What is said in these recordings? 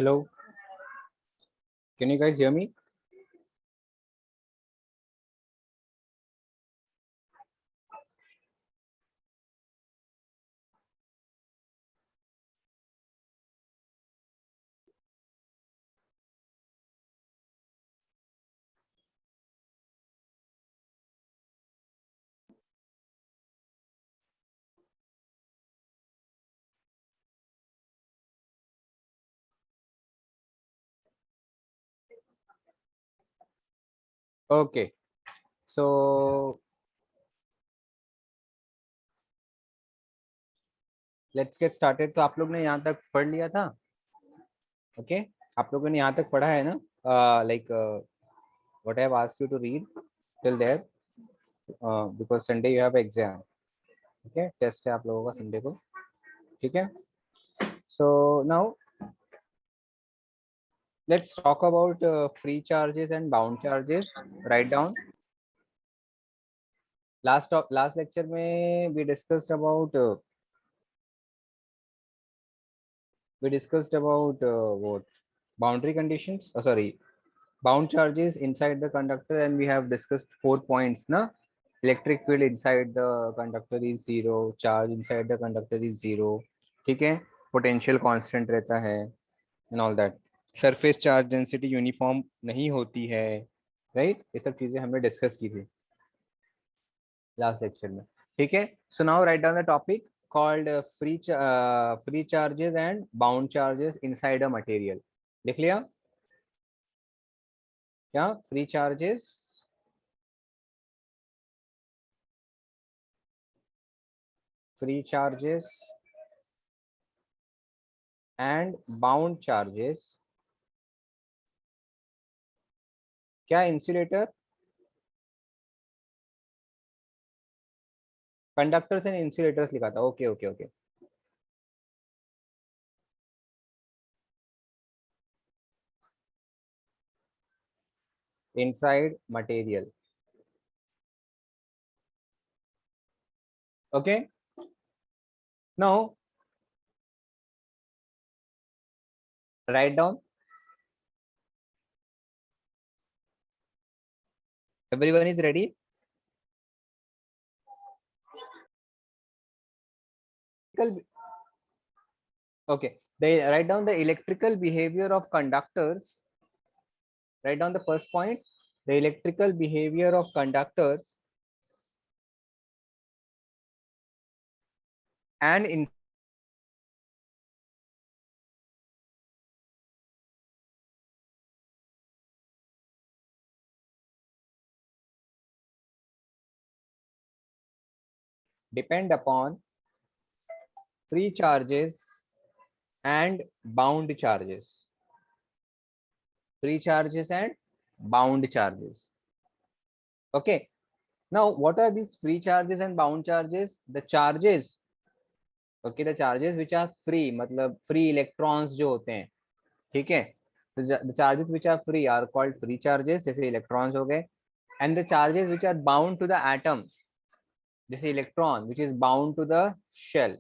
Hello, can you guys hear me? Okay, so let's get started. तो आप लोग ने यहाँ तक पढ़ लिया था? Okay, आप लोगों ने यहाँ तक पढ़ा है ना? Like what I have asked you to read till there, because Sunday you have exam. Okay, test है आप लोगों का Sunday को, ठीक है? So now let's talk about free charges and bound charges. Write down. Last lecture में we discussed about what boundary conditions. Sorry, bound charges inside the conductor, and we have discussed 4 points. Na, electric field inside the conductor is 0, charge inside the conductor is 0, ठीक है? Potential constant रहता है and all that. Surface charge density uniform नहीं होती है, right? ये सब चीजें हमने डिस्कस की थी लास्ट लेक्चर में, ठीक है? So now write down the topic called free charges and bound charges inside a material. लिख लिया क्या? Free charges and bound charges. क्या? इंसुलेटर, कंडक्टर्स एंड इंसुलेटर्स लिखा था. Okay okay okay, inside material. Okay, now write down. Everyone is ready? Okay, they write down the electrical behavior of conductors. Write down the first point, the electrical behavior of conductors and in depend upon free charges and bound charges. Free charges and bound charges. Okay, now what are these free charges and bound charges? The charges, okay, the charges which are free, मतलब free electrons जो होते हैं, ठीक है? तो the charges which are free are called free charges, जैसे electrons हो गए, and the charges which are bound to the atom, जैसे electron which is bound to the shell.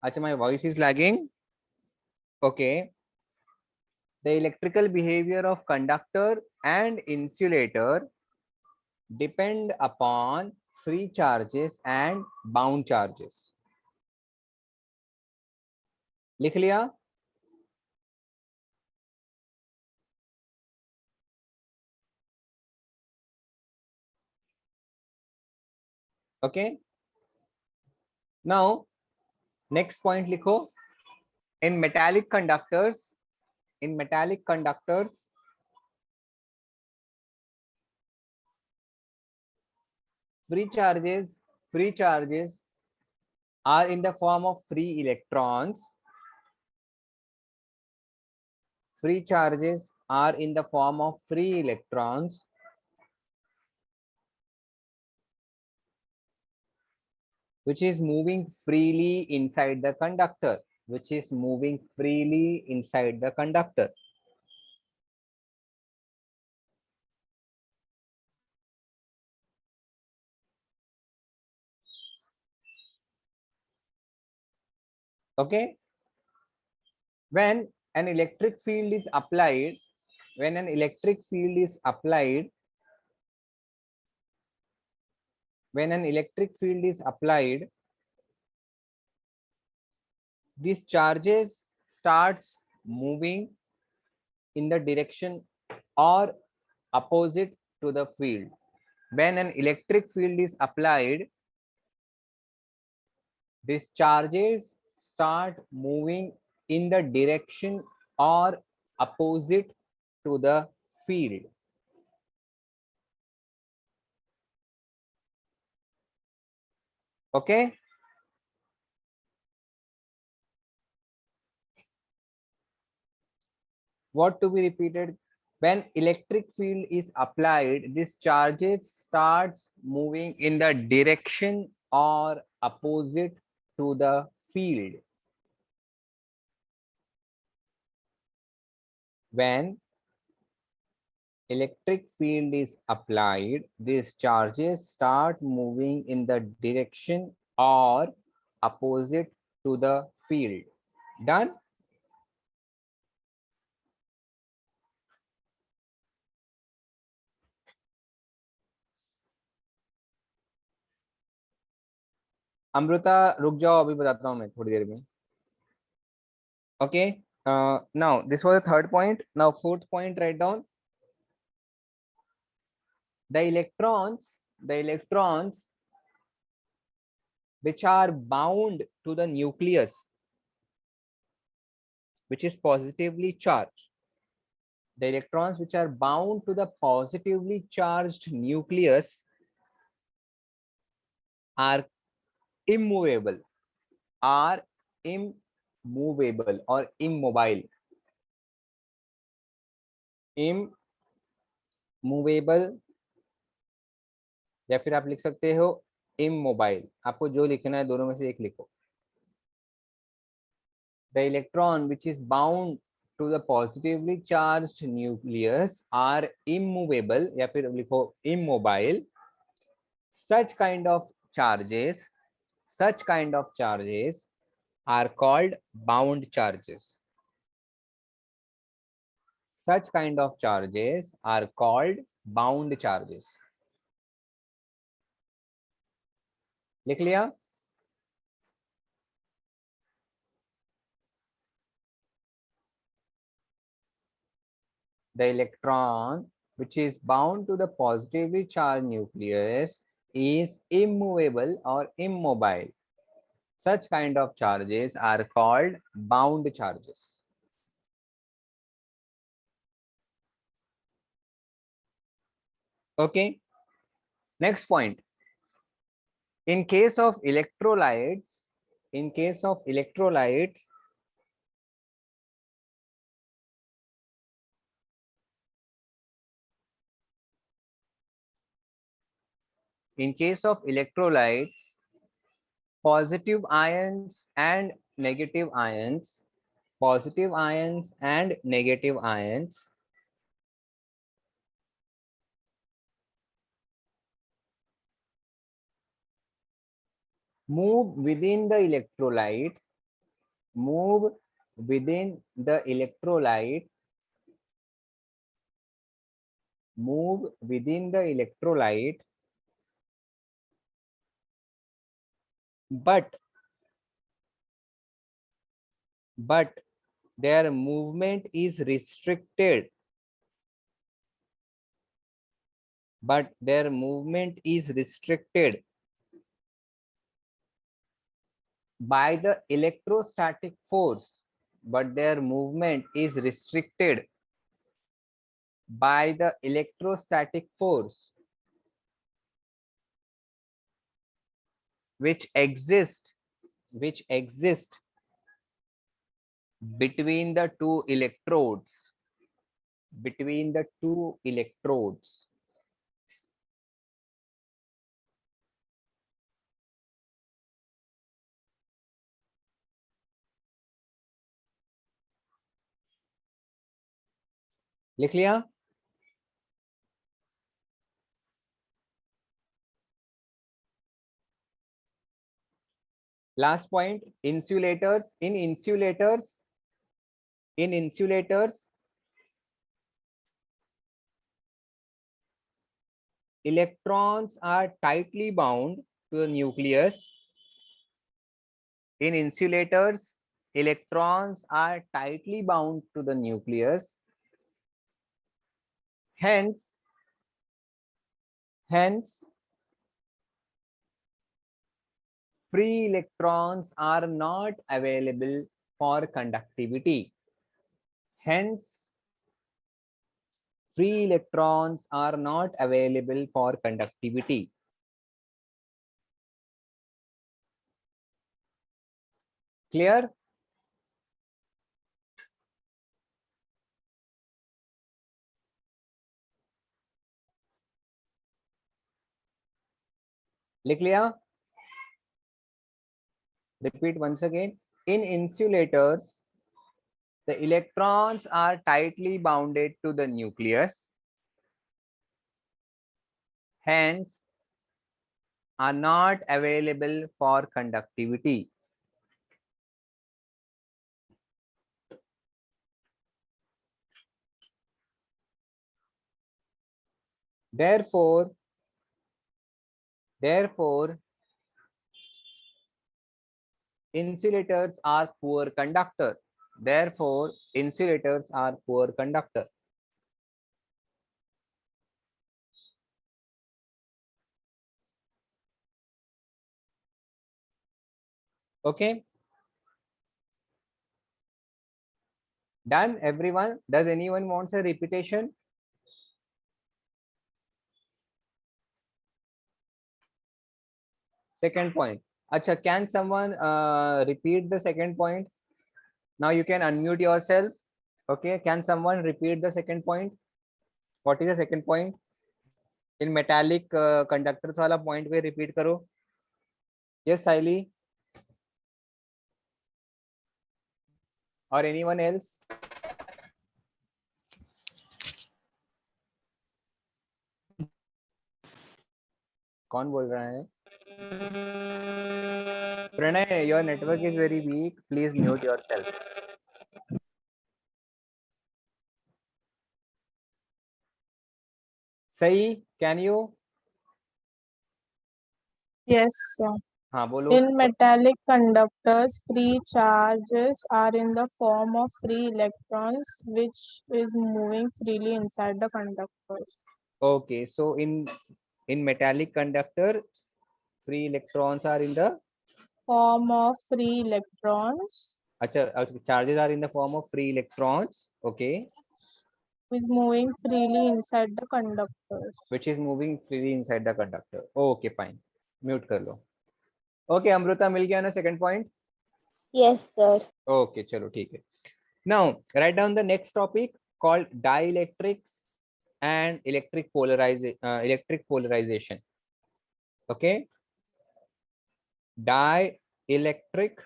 अच्छा, my voice is lagging. Okay, the electrical behavior of conductor and insulator depend upon free charges and bound charges. लिख लिया? Okay. Now next point लिखो. In metallic conductors, free charges are in the form of free electrons. Free charges are in the form of free electrons which is moving freely inside the conductor. Which is moving freely inside the conductor. Okay. When an electric field is applied, when an electric field is applied, when an electric field is applied, these charges starts moving in the direction or opposite to the field. When an electric field is applied, these charges start moving in the direction or opposite to the field. Okay. What to be repeated? When electric field is applied, this charges starts moving in the direction or opposite to the field. When electric field is applied, these charges start moving in the direction or opposite to the field. Done? Amrita रुक जाओ, अभी बताता हूँ मैं थोड़ी देर में. Okay. Now this was the third point. Now fourth point, write down. The electrons which are bound to the nucleus, which is positively charged. The electrons which are bound to the positively charged nucleus are immovable, or immobile. Immovable, या फिर आप लिख सकते हो immobile. आपको जो लिखना है दोनों में से एक लिखो. The electron which is bound to the positively charged nucleus are immovable, या फिर लिखो immobile. Such kind of charges are called bound charges. Such kind of charges are called bound charges. लिख लिया? The electron which is bound to the positively charged nucleus is immovable or immobile. Such kind of charges are called bound charges. Okay. Next point. In case of electrolytes, in case of electrolytes, positive ions and negative ions, move within the electrolyte, but their movement is restricted. by the electrostatic force, but their movement is restricted by the electrostatic force which exists between the two electrodes, between the two electrodes. लिख लिया? Last point, insulators. In insulators, electrons are tightly bound to the nucleus. In insulators, electrons are tightly bound to the nucleus. Hence, free electrons are not available for conductivity. Hence, free electrons are not available for conductivity. Clear? लिख लिया? Repeat once again. In insulators, the electrons are tightly bounded to the nucleus. Hence, are not available for conductivity. Therefore, insulators are poor conductor. Therefore, insulators are poor conductor. Okay. Done, everyone? Does anyone wants a repetition? Second point. Acha, can someone repeat the second point? Now you can unmute yourself. Okay, can someone repeat the second point? What is the second point? In metallic conductors वाला point पे repeat करो. Yes, Saili. Or anyone else? कौन बोल रहा है? Pranay, your network is very weak. Please mute yourself. Sahi, can you? Yes, sir. हाँ बोलो. In metallic conductors, free charges are in the form of free electrons, which is moving freely inside the conductors. Okay, so in metallic conductor, free electrons are in the Form of free electrons, अच्छा, charges are in the form of free electrons. Okay, is moving freely inside the conductors. which is moving freely inside the conductor. Okay, fine. Mute कर लो. Okay, Amruta, मिल गया ना second point? Yes, sir. Okay, चलो ठीक है. Now, write down the next topic called dielectrics and electric polarization. Okay, dielectric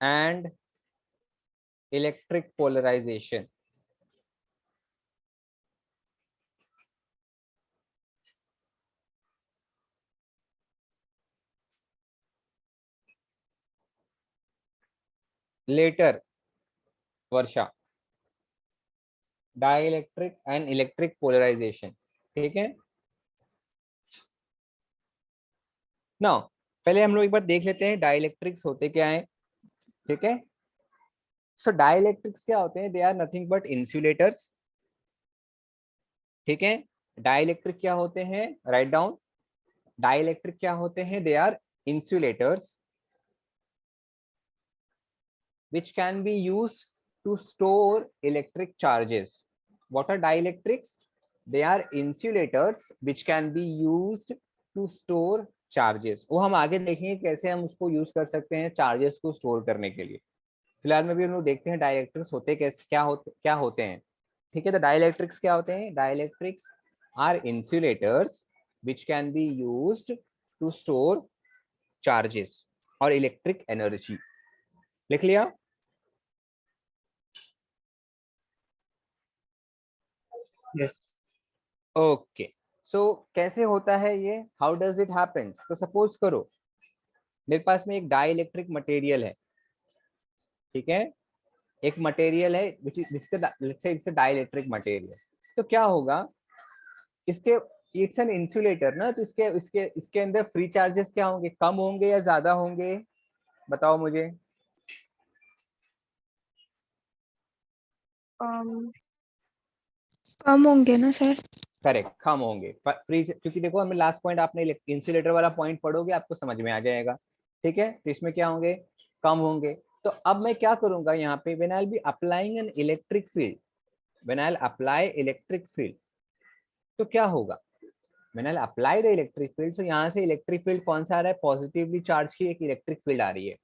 and electric polarization. Later, Varsha. Dielectric and electric polarization. ठीक है? Now, पहले हम लोग एक बार देख लेते हैं डाइलेक्ट्रिक्स होते क्या हैं. ठीक है? So dielectrics क्या होते हैं? They are nothing but insulators. ठीक है, डाइलेक्ट्रिक क्या होते हैं, राइट डाउन, डाइलेक्ट्रिक क्या होते हैं, they are insulators which can be used to store electric charges. What are dielectrics? They are insulators which can be used to store charges. वो हम आगे देखेंगे कैसे हम उसको यूज कर सकते हैं चार्जेस को स्टोर करने के लिए। फिलहाल में भी हम लोग देखते हैं डाइलेक्ट्रिक्स होते कैसे, क्या होते हैं। ठीक है, तो डाइलेक्ट्रिक्स क्या होते हैं, dielectrics are insulators which can be used to store charges और इलेक्ट्रिक एनर्जी। लिख लिया? Yes. ओके, सो कैसे होता है ये, हाउ डज इट हैपेंस। तो सपोज करो मेरे पास में एक डाइलेक्ट्रिक मटेरियल है, ठीक है, एक मटेरियल है which is let's say it's a dielectric material. तो क्या होगा, इसके इट्स एन इंसुलेटर ना, तो इसके इसके इसके अंदर फ्री चार्जेस क्या होंगे, कम होंगे या ज्यादा होंगे, बताओ मुझे। कम होंगे ना सर। करेक्ट, कम होंगे फ्री, क्योंकि देखो हमें लास्ट पॉइंट आपने इंसुलेटर वाला पॉइंट पढ़ोगे आपको समझ में आ जाएगा। ठीक है, तो इसमें क्या होंगे, कम होंगे। तो अब मैं क्या करूंगा यहाँ पे, when I will be applying an electric field, when I will apply electric field, तो क्या होगा, when I will apply the electric field, तो यहाँ से इलेक्ट्रिक फील्ड कौन सा आ रहा है, पॉजिटिवली चार्ज की एक इलेक्ट्रिक फील्ड आ रही है।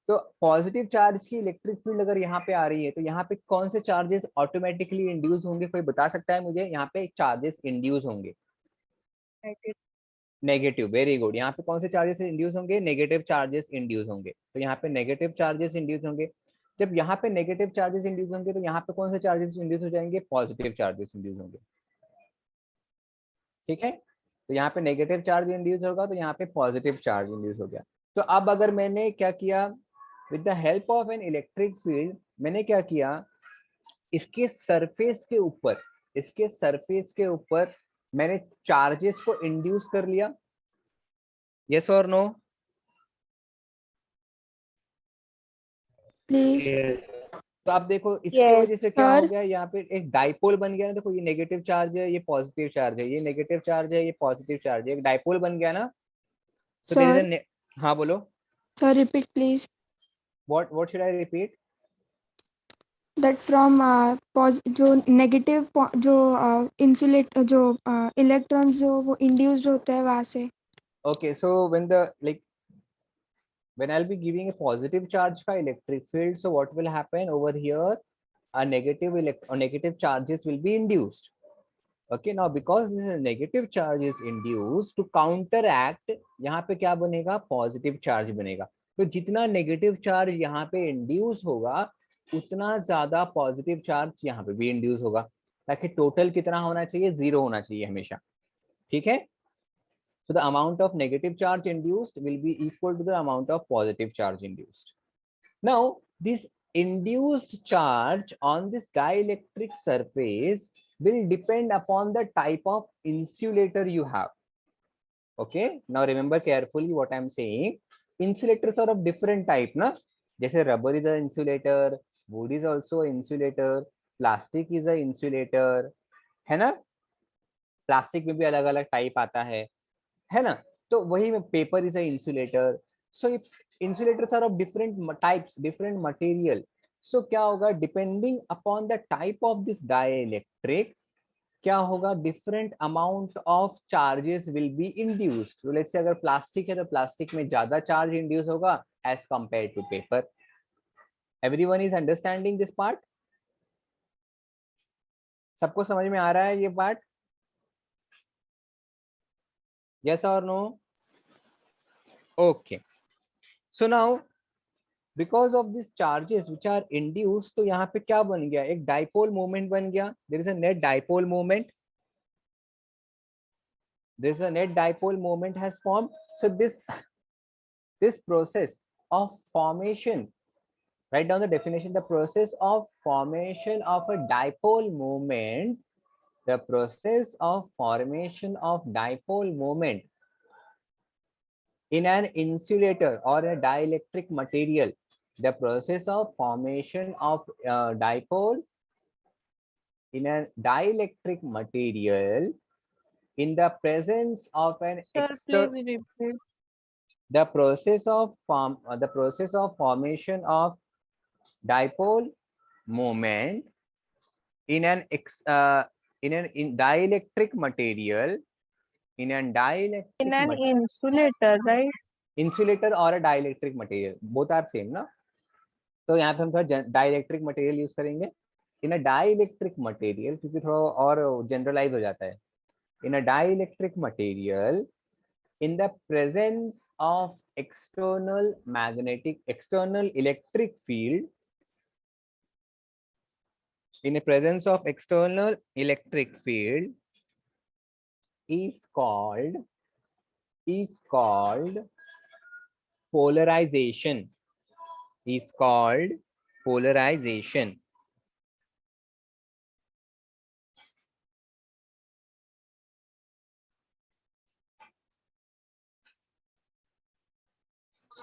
तो पॉजिटिव चार्ज की इलेक्ट्रिक फील्ड अगर यहाँ पे आ रही है, तो यहाँ पे कौन से चार्जेस ऑटोमेटिकली इंड्यूस होंगे, कोई बता सकता है मुझे, यहाँ पे चार्जेस इंड्यूस होंगे नेगेटिव, वेरी गुड। यहाँ पे कौन से चार्जेस इंड्यूस होंगे, नेगेटिव चार्जेस इंड्यूस होंगे। तो यहाँ पे नेगेटिव चार्जेस इंड्यूस होंगे। जब यहाँ पे नेगेटिव चार्जेस इंड्यूस होंगे, तो यहाँ पे कौन से चार्जेस इंड्यूस हो जाएंगे, पॉजिटिव चार्जेस इंड्यूस होंगे। ठीक है, तो यहाँ पे नेगेटिव चार्ज इंड्यूस होगा, तो यहाँ पे पॉजिटिव चार्ज इंड्यूस हो गया। तो अब अगर मैंने क्या किया, with the help of an electric field, मैंने क्या किया, इसके सरफेस के ऊपर, इसके सरफेस के ऊपर मैंने चार्जेस को इंड्यूस कर लिया, यस और नो। प्लीज। Yes. तो आप देखो इसकी Yes, वजह से क्या हो sir. गया, यहाँ पे एक डाइपोल बन गया ना, देखो ये नेगेटिव चार्ज है, ये पॉजिटिव चार्ज है, ये नेगेटिव चार्ज है, ये पॉजिटिव चार्ज है, एक डाइपोल बन गया ना। तो देयर Sir, इज अ, हाँ बोलो, sir, repeat please. What should I repeat. That from जो नेगेटिव जो इंसुलेट जो इलेक्ट्रॉन्स जो वो इंड्यूस्ड होते हैं वहां से। Okay, so when the like when I'll be giving a positive charge by electric field, so what will happen over here, a negative charges will be induced. Okay, now because this is a negative charge is induced, to counteract यहाँ पे क्या बनेगा, positive charge बनेगा। तो जितना negative charge यहाँ पे induce होगा, उतना ज्यादा पॉजिटिव चार्ज यहाँ पे भी इंड्यूस होगा, ताकि टोटल कितना होना चाहिए, 0 होना चाहिए हमेशा। ठीक है, so the amount of negative charge induced will be equal to the amount of positive charge induced. Now this induced charge on this dielectric surface will depend upon the type of insulator you have. Okay, now remember carefully what I am saying. Insulators are of different type na, जैसे rubber is an insulator, wood is also an insulator, plastic is an insulator, है ना, plastic में भी अलग अलग type आता है ना। तो वही में paper is a insulator. So insulators are of different types, different material. So क्या होगा, depending upon the type of this dielectric, क्या होगा, different amount of charges will be induced. तो लेट्स से अगर प्लास्टिक है, तो प्लास्टिक में ज्यादा चार्ज इंड्यूस होगा as compare to paper. Everyone is understanding this part, सबको समझ में आ रहा है ये part, yes or no? Okay, so now because of these charges which are induced, तो यहाँ पे क्या बन गया, एक डाइपोल मोमेंट बन गया, there is a net dipole moment, there is a net dipole moment has formed. So this process of formation, write down the definition, the process of formation of a dipole moment, the process of formation of dipole moment in an insulator or a dielectric material, the process of formation of dipole in a dielectric material in the presence of an Sir, please repeat. the process of formation of dipole moment in an dielectric material in an dielectric In an insulator, right? insulator or a dielectric material, both are same ना. तो यहाँ पे हम थोड़ा dielectric material use करेंगे. इन a dielectric material, क्योंकि थोड़ा और जनरलाइज हो जाता है. In a dielectric material in the presence of external electric field, in the presence of external electric field is called polarization, is called polarization.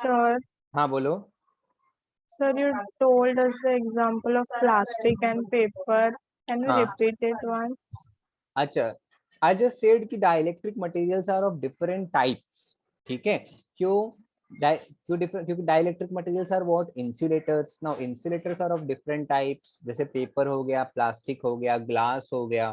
Sir, हाँ बोलो. sir, you told us the example of plastic and paper. Can you हाँ. repeat it once? अच्छा, I just said कि dielectric materials are of different types. ठीक है. क्यों different? क्योंकि dielectric materials are what? Insulators. Now insulators are of different types. जैसे paper हो गया, प्लास्टिक हो गया, ग्लास हो गया.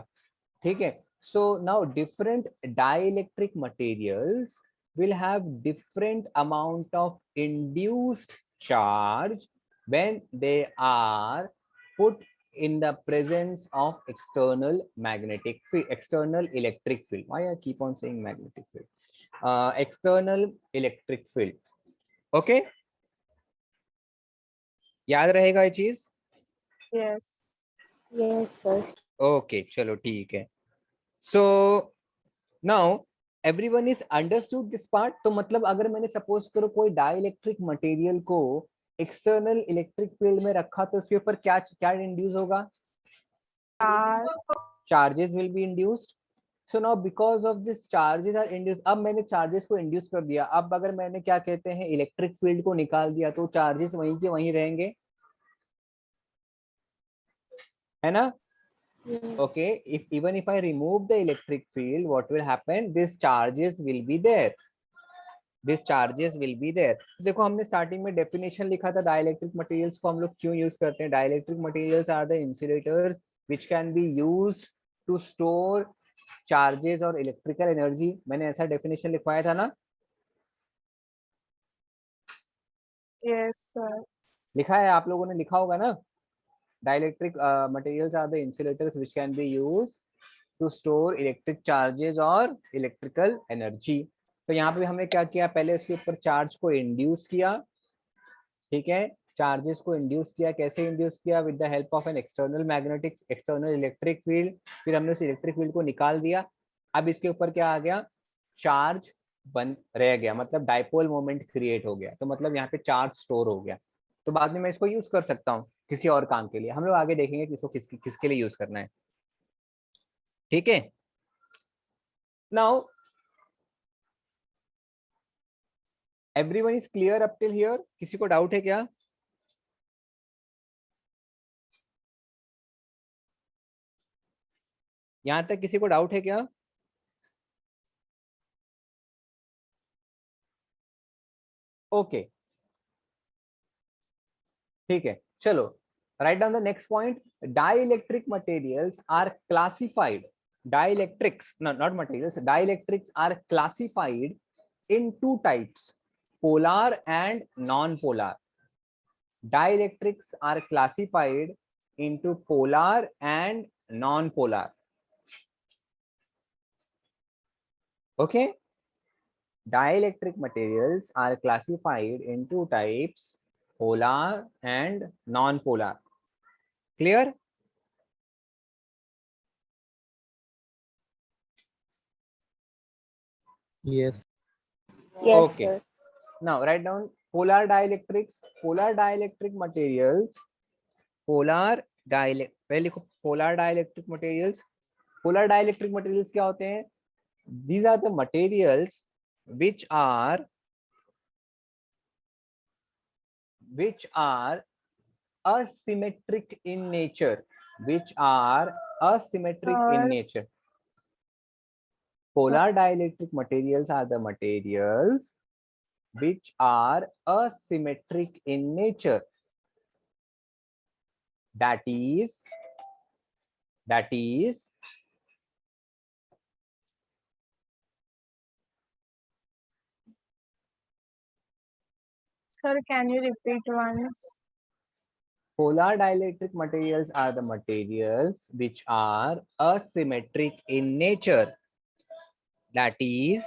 ठीक है. So now different dielectric materials will have different amount of induced charge when they are put in the presence of external magnetic field, external electric field. Why I keep on saying magnetic field? External electric field. Okay, याद रहेगा ये चीज? Yes. Yes, sir. Okay, चलो ठीक है. So now everyone is understood this part. तो मतलब अगर मैंने सपोज करो कोई डाइलेक्ट्रिक मटेरियल को एक्सटर्नल इलेक्ट्रिक फील्ड में रखा तो उसके ऊपर क्या क्या इंड्यूस होगा? Charges will be induced. So now because of this charges are induced. अब मैंने चार्जेस को इंड्यूस कर दिया. अब अगर मैंने क्या कहते हैं इलेक्ट्रिक फील्ड को निकाल दिया तो चार्जेस वहीं के वहीं रहेंगे, है ना? Okay, even if I remove the electric field, what will happen? These charges will be there. These charges will be there. देखो हमने स्टार्टिंग में डेफिनेशन लिखा था डाइलेक्ट्रिक मटेरियल्स को हम लोग क्यों यूज करते हैं. Dielectric materials are the insulators which can be used to store charges और इलेक्ट्रिकल एनर्जी. मैंने ऐसा डेफिनेशन लिखवाया था ना? Yes, sir. लिखा है, आप लोगों ने लिखा होगा ना? Dielectric materials are the insulators which can be used to store electric charges और electrical energy. तो यहाँ पे हमने क्या किया, पहले इसके ऊपर चार्ज को इंड्यूस किया. ठीक है, चार्जेस को इंड्यूस किया. कैसे इंड्यूस किया? With the help of N external electric field. फिर हमने उस इलेक्ट्रिक फील्ड को निकाल दिया. अब इसके ऊपर क्या आ गया? चार्ज बन रह गया, मतलब डाइपोल मोमेंट क्रिएट हो गया. तो मतलब यहाँ पे चार्ज स्टोर हो गया. तो बाद में मैं इसको यूज कर सकता हूँ किसी और काम के लिए. हम लोग आगे देखेंगे किसको किसके लिए यूज करना है. ठीक है. Now everyone is clear up till here? किसी को डाउट है क्या? यहां तक किसी को डाउट है क्या? ओके, ठीक है. चलो, write down the next point. Dielectric materials are classified. Dielectrics, no, not materials. Dielectrics are classified in two types, polar and non-polar. Dielectrics are classified into polar and non-polar. Okay, dielectric materials are classified in two types, polar and non-polar. Clear? Yes. Yes, Okay. sir. Now write down polar dielectrics. Polar dielectric materials. पहले लिखो polar dielectric materials. Polar dielectric materials क्या होते हैं? These are the materials which are asymmetric in nature. which are asymmetric in Sir, nature. Polar dielectric materials are the materials which are asymmetric in nature. That is sir, can you repeat once? polar dielectric materials are the materials which are asymmetric in nature. That is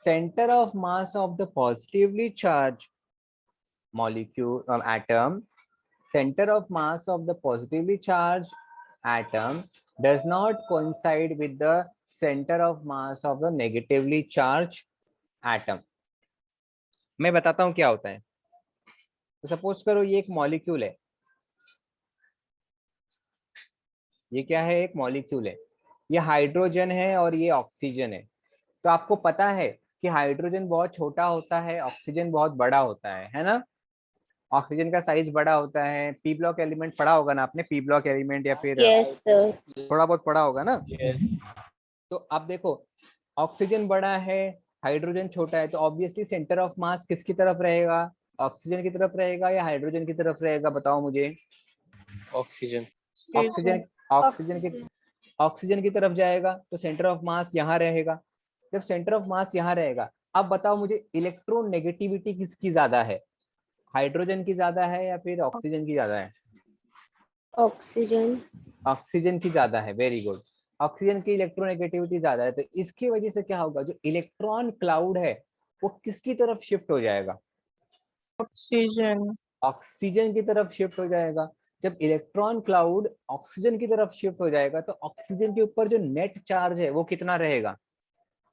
center of mass of the positively charged molecule atom. Center of mass of the positively charged atom does not coincide with the center of mass of the negatively charged atom. मैं बताता हूं क्या होता है. तो suppose करो ये एक मॉलिक्यूल है. ये क्या है? एक मॉलिक्यूल है. ये हाइड्रोजन है और ये ऑक्सीजन है. तो आपको पता है कि हाइड्रोजन बहुत छोटा होता है, ऑक्सीजन बहुत बड़ा होता है ना. ऑक्सीजन का साइज बड़ा होता है. पी ब्लॉक एलिमेंट पढ़ा होगा ना आपने, पी ब्लॉक एलिमेंट या फिर Yes, sir. थोड़ा बहुत पढ़ा होगा ना. Yes. तो अब देखो, ऑक्सीजन बड़ा है, हाइड्रोजन छोटा है, तो ऑब्वियसली सेंटर ऑफ मास किसकी तरफ रहेगा? ऑक्सीजन की तरफ रहेगा या हाइड्रोजन की तरफ रहेगा? बताओ मुझे. Oxygen. ऑक्सीजन की तरफ जाएगा, तो सेंटर ऑफ मास यहाँ रहेगा. जब सेंटर ऑफ मास यहाँ रहेगा, अब बताओ मुझे इलेक्ट्रॉन नेगेटिविटी किसकी ज्यादा है? हाइड्रोजन की ज्यादा है या फिर ऑक्सीजन की ज्यादा है? Oxygen. ऑक्सीजन की ज्यादा है. Very good. ऑक्सीजन की इलेक्ट्रोनेगेटिविटी ज्यादा है, तो इसकी वजह से क्या होगा? जो इलेक्ट्रॉन क्लाउड है वो किसकी तरफ शिफ्ट हो जाएगा? Oxygen. ऑक्सीजन की तरफ शिफ्ट हो जाएगा. जब इलेक्ट्रॉन क्लाउड ऑक्सीजन की तरफ शिफ्ट हो जाएगा, तो ऑक्सीजन के ऊपर जो नेट चार्ज है वो कितना रहेगा?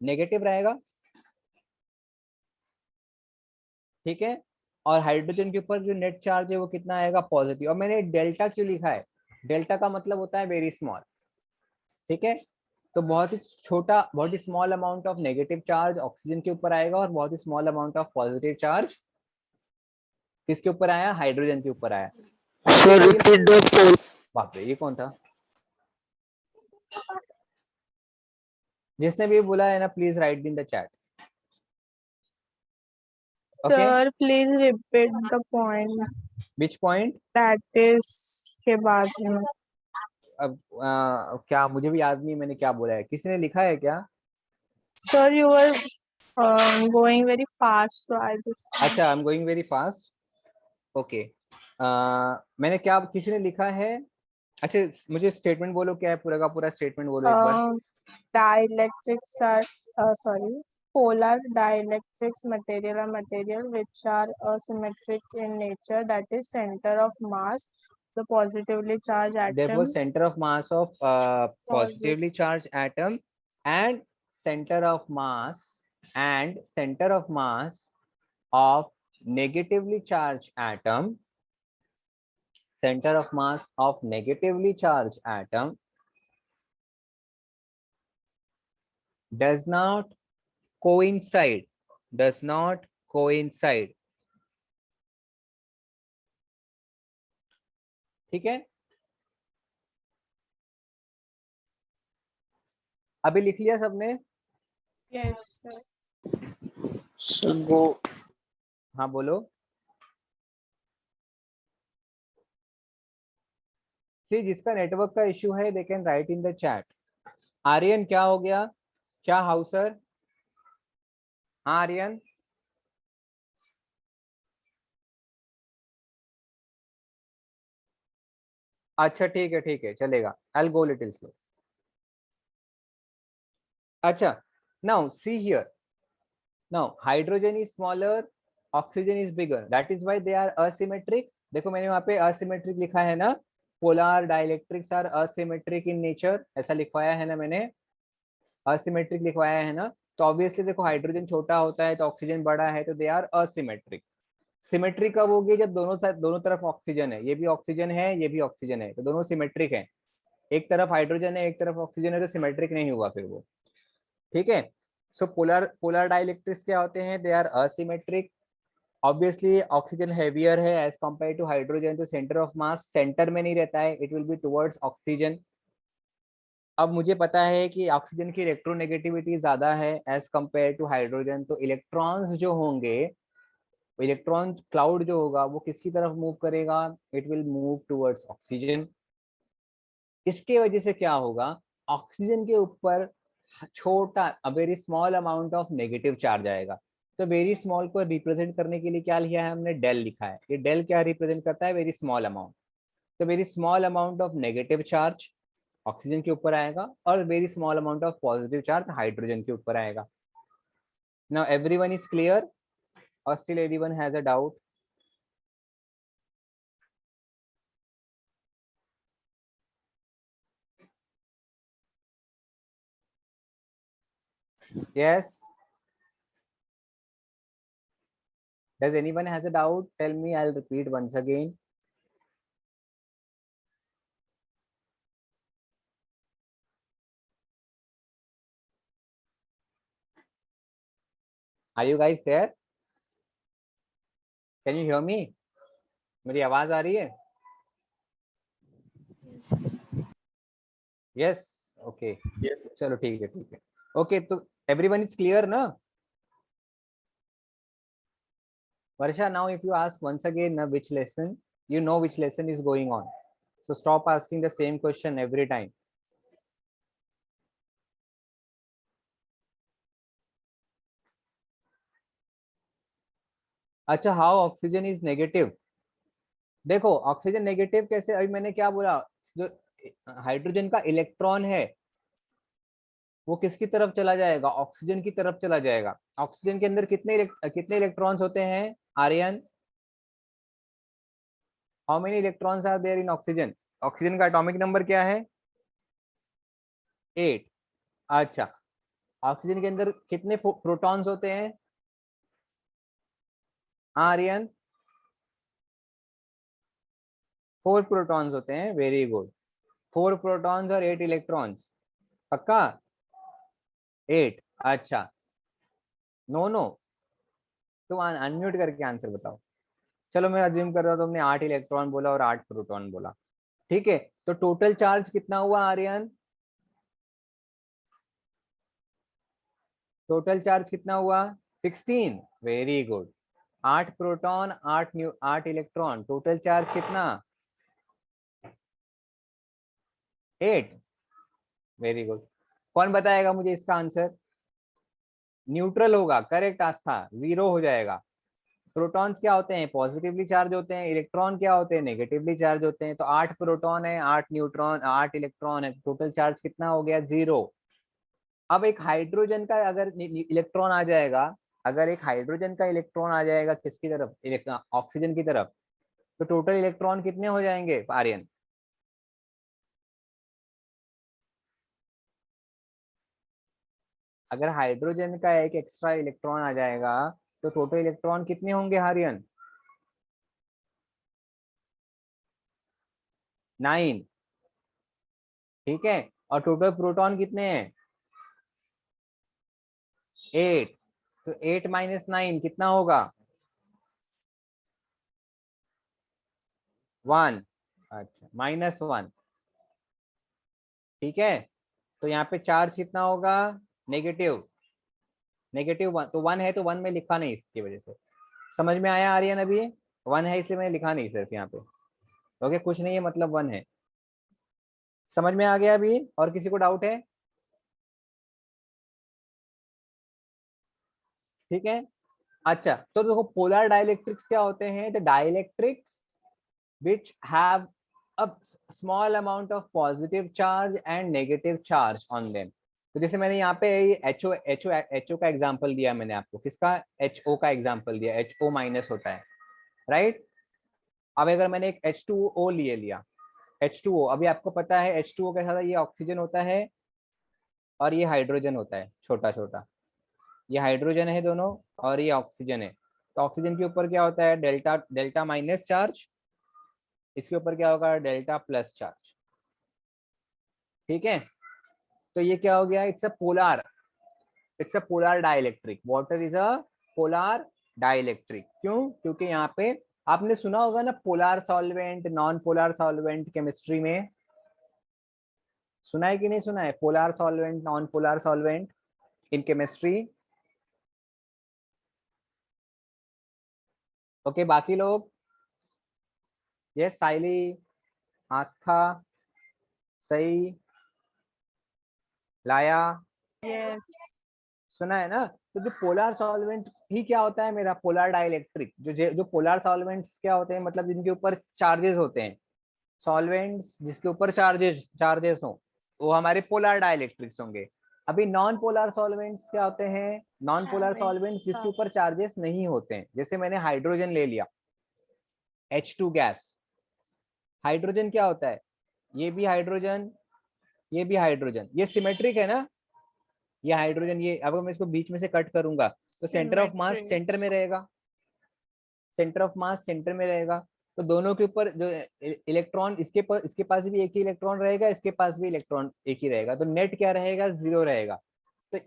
नेगेटिव रहेगा. ठीक है. और हाइड्रोजन के ऊपर जो नेट चार्ज है वो कितना आएगा? पॉजिटिव. और मैंने डेल्टा क्यों लिखा है? डेल्टा का मतलब होता है वेरी स्मॉल. ठीक है. तो बहुत ही छोटा, बहुत ही small amount of negative charge oxygen के ऊपर आएगा, और बहुत ही small amount of positive charge किसके ऊपर आया? हाइड्रोजन के ऊपर आया. बाप रे, ये कौन था जिसने भी बोला है ना? Please right in the chat. Sir, please repeat the point. Which point? That is के बाद में. अब क्या, मुझे भी याद नहीं मैंने क्या बोला है. किसी ने लिखा है क्या? Sir, you were going very fast, so I just. अच्छा, I am going very fast. Okay. मैंने क्या, किसी ने लिखा है? अच्छा, मुझे स्टेटमेंट बोलो, क्या है पूरा का पूरा स्टेटमेंट बोलो एक बार. Dielectrics are polar dielectrics material are material which are asymmetric in nature. That is center of mass. The positively charged Therefore, atom. center of mass of positively charged atom and center of mass of negatively charged atom. Center of mass of negatively charged atom does not coincide. ठीक है. अभी लिख लिया सबने? Yes, sir. So हाँ बोलो. सी, जिसका network का इश्यू है they can write in the chat. Aryan क्या हो गया? क्या हाउसर? हाँ आर्यन. अच्छा ठीक है चलेगा. I will go little slow. अच्छा, now see here. Now hydrogen is smaller, oxygen is bigger. That is why they are asymmetric. देखो मैंने वहां पे asymmetric लिखा है ना. Polar dielectrics are asymmetric in nature. ऐसा लिखवाया है ना मैंने. asymmetric लिखवाया है ना. तो ऑब्वियसली देखो, हाइड्रोजन छोटा होता है तो ऑक्सीजन बड़ा है, तो दे आर asymmetric. सिमेट्री कब होगी? जब दोनों तरफ ऑक्सीजन है. ये भी ऑक्सीजन है, ये भी ऑक्सीजन है, तो दोनों सिमेट्रिक है. एक तरफ हाइड्रोजन है, एक तरफ ऑक्सीजन है, तो सिमेट्रिक नहीं हुआ फिर वो. ठीक है. सो पोलर डाइलेक्ट्रिक्स क्या होते हैं? They are asymmetric. Obviously oxygen heavier है एज कंपेयर टू हाइड्रोजन, तो सेंटर ऑफ मास सेंटर में नहीं रहता है, it will be towards oxygen. अब मुझे पता है कि ऑक्सीजन की इलेक्ट्रोनेगेटिविटी ज्यादा है एज कंपेयर टू हाइड्रोजन, तो इलेक्ट्रॉन्स जो होंगे, इलेक्ट्रॉन क्लाउड जो होगा वो किसकी तरफ मूव करेगा? It will move towards oxygen. इसके वजह से क्या होगा? ऑक्सीजन के ऊपर छोटा very small amount of negative charge आएगा. तो वेरी स्मॉल को रिप्रेजेंट करने के लिए क्या लिया है हमने? डेल लिखा है. ये डेल क्या रिप्रेजेंट करता है? Very small amount. तो very small amount of negative charge oxygen के ऊपर आएगा और very small amount of positive charge hydrogen के ऊपर आएगा. Now everyone is clear or still anyone has a doubt? Yes. Does anyone has a doubt? Tell me, I'll repeat once again. Are you guys there? Can you hear me? मेरी आवाज आ रही है? Yes. Okay. Yes. चलो ठीक है ठीक है. Okay, तो everyone is clear ना? Varsha, now if you ask once again which lesson, you know which lesson is going on. So stop asking the same question every time. अच्छा, how oxygen is negative. देखो oxygen negative कैसे? अभी मैंने क्या बोला? जो hydrogen का electron है वो किसकी तरफ चला जाएगा? ऑक्सीजन की तरफ चला जाएगा. ऑक्सीजन के अंदर कितने इलेक्ट्रॉन्स होते हैं Aryan? How many electrons are there in oxygen? Oxygen का एटॉमिक नंबर क्या है? 8. अच्छा, ऑक्सीजन के अंदर कितने प्रोटॉन्स होते हैं आर्यन? 4 प्रोटॉन्स होते हैं. Very good. 4 प्रोटॉन्स और 8 इलेक्ट्रॉन्स. पक्का? 8. अच्छा, नो नो, तुम अनम्यूट करके आंसर बताओ. चलो मैं अज्यूम कर रहा हूँ तुमने 8 इलेक्ट्रॉन बोला और 8 प्रोटॉन बोला. ठीक है, तो टोटल चार्ज कितना हुआ आर्यन? टोटल चार्ज कितना हुआ? 16. Very good. 8 proton 8 electron, total charge कितना? 8. Very good. कौन बताएगा मुझे इसका आंसर? न्यूट्रल होगा. करेक्ट आस्था. 0 हो जाएगा. प्रोटॉन्स क्या होते हैं? पॉजिटिवली चार्ज होते हैं. इलेक्ट्रॉन क्या होते हैं? नेगेटिवली चार्ज होते हैं. तो 8 प्रोटॉन है, 8 न्यूट्रॉन, 8 इलेक्ट्रॉन है. टोटल चार्ज कितना हो गया? 0. अब एक हाइड्रोजन का अगर इलेक्ट्रॉन आ जाएगा, अगर एक हाइड्रोजन का इलेक्ट्रॉन आ जाएगा किसकी तरफ? ऑक्सीजन की तरफ, तो टोटल इलेक्ट्रॉन कितने हो जाएंगे आर्यन? अगर हाइड्रोजन का एक एक्स्ट्रा इलेक्ट्रॉन आ जाएगा तो टोटल इलेक्ट्रॉन कितने होंगे आर्यन? 9. ठीक है. और टोटल प्रोटॉन कितने हैं? 8. तो 8 माइनस 9 कितना होगा? 1. अच्छा, -1. ठीक है, तो यहाँ पे चार्ज कितना होगा? नेगेटिव. -1. तो 1 है तो 1 में लिखा नहीं, इसकी वजह से. समझ में आया आर्यन? अभी 1 है इसलिए मैंने लिखा नहीं सिर्फ यहाँ पे. ओके, कुछ नहीं है मतलब 1 है. समझ में आ गया अभी? और किसी को डाउट है? ठीक है. अच्छा, तो देखो पोलर डाइलेक्ट्रिक्स क्या होते हैं? The dielectrics which have a small amount of positive charge and negative charge on them. तो जैसे मैंने यहाँ पे HO का एग्जांपल दिया मैंने आपको. किसका? HO का एग्जांपल दिया. HO माइनस होता है, राइट? अब अगर मैंने एक H2O लिए लिया, H2O, अभी आपको पता है H2O कैसा था? ये ऑक्सीजन होता है और ये हाइड्रोजन होता है, छोटा छोटा. ये हाइड्रोजन है दोनों और ये ऑक्सीजन है. तो ऑक्सीजन के ऊपर क्या होता है? Delta minus charge. इसके ऊपर क्या होगा? Delta plus charge. ठीक है, तो ये क्या हो गया? It's a polar. It's a polar dielectric, water is a polar dielectric. क्यों? क्योंकि यहाँ पे आपने सुना होगा ना polar solvent, non polar solvent, chemistry में सुना है कि नहीं सुना है? Polar solvent, non polar solvent in chemistry. Okay, बाकी लोग? यस, साइली, आस्था, सही, लाया, Yes. सुना है ना? तो जो पोलर सॉल्वेंट ही क्या होता है मेरा? Polar dielectric. जो पोलर सॉल्वेंट्स क्या होते हैं? मतलब जिनके ऊपर चार्जेस होते हैं, सॉल्वेंट्स जिसके ऊपर चार्जेस चार्जेस हो, वो हमारे पोलर डाइलेक्ट्रिक्स होंगे। अभी नॉन पोलर सॉल्वेंट्स क्या होते हैं? नॉन पोलर सॉल्वेंट्स जिसके ऊपर चार्जेस नहीं होते हैं। जैसे मैंने हाइड्रोजन ले लिया, H2 गैस। हाइड्रोजन क्या होता है? ये भी हाइड्रोजन, ये भी हाइड्रोजन, ये सिमेट्रिक है ना? ये हाइड्रोजन, ये अगर मैं इसको बीच में से कट करूंगा तो centre of mass Symmetry. Centre में रहेगा, सेंटर ऑफ मास सेंटर में रहेगा। तो दोनों के ऊपर जो इलेक्ट्रॉन, इसके पास भी एक ही इलेक्ट्रॉन रहेगा, इसके पास भी इलेक्ट्रॉन एक ही रहेगा, तो नेट क्या रहेगा? 0 रहेगा। तो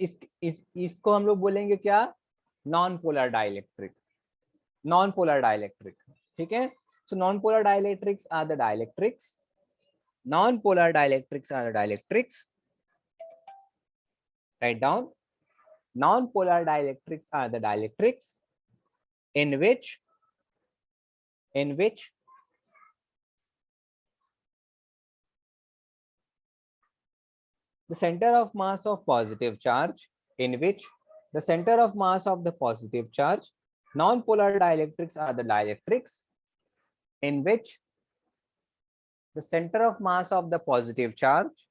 इसको हम लोग बोलेंगे क्या? Non polar dielectric, non polar dielectric. ठीक है? So non polar dielectrics are the dielectrics, non polar dielectrics are the dielectrics. Write down. Non-polar dielectrics are the dielectrics in which the center of mass of positive charge, in which the center of mass of the positive charge, non-polar dielectrics are the dielectrics in which the center of mass of the positive charge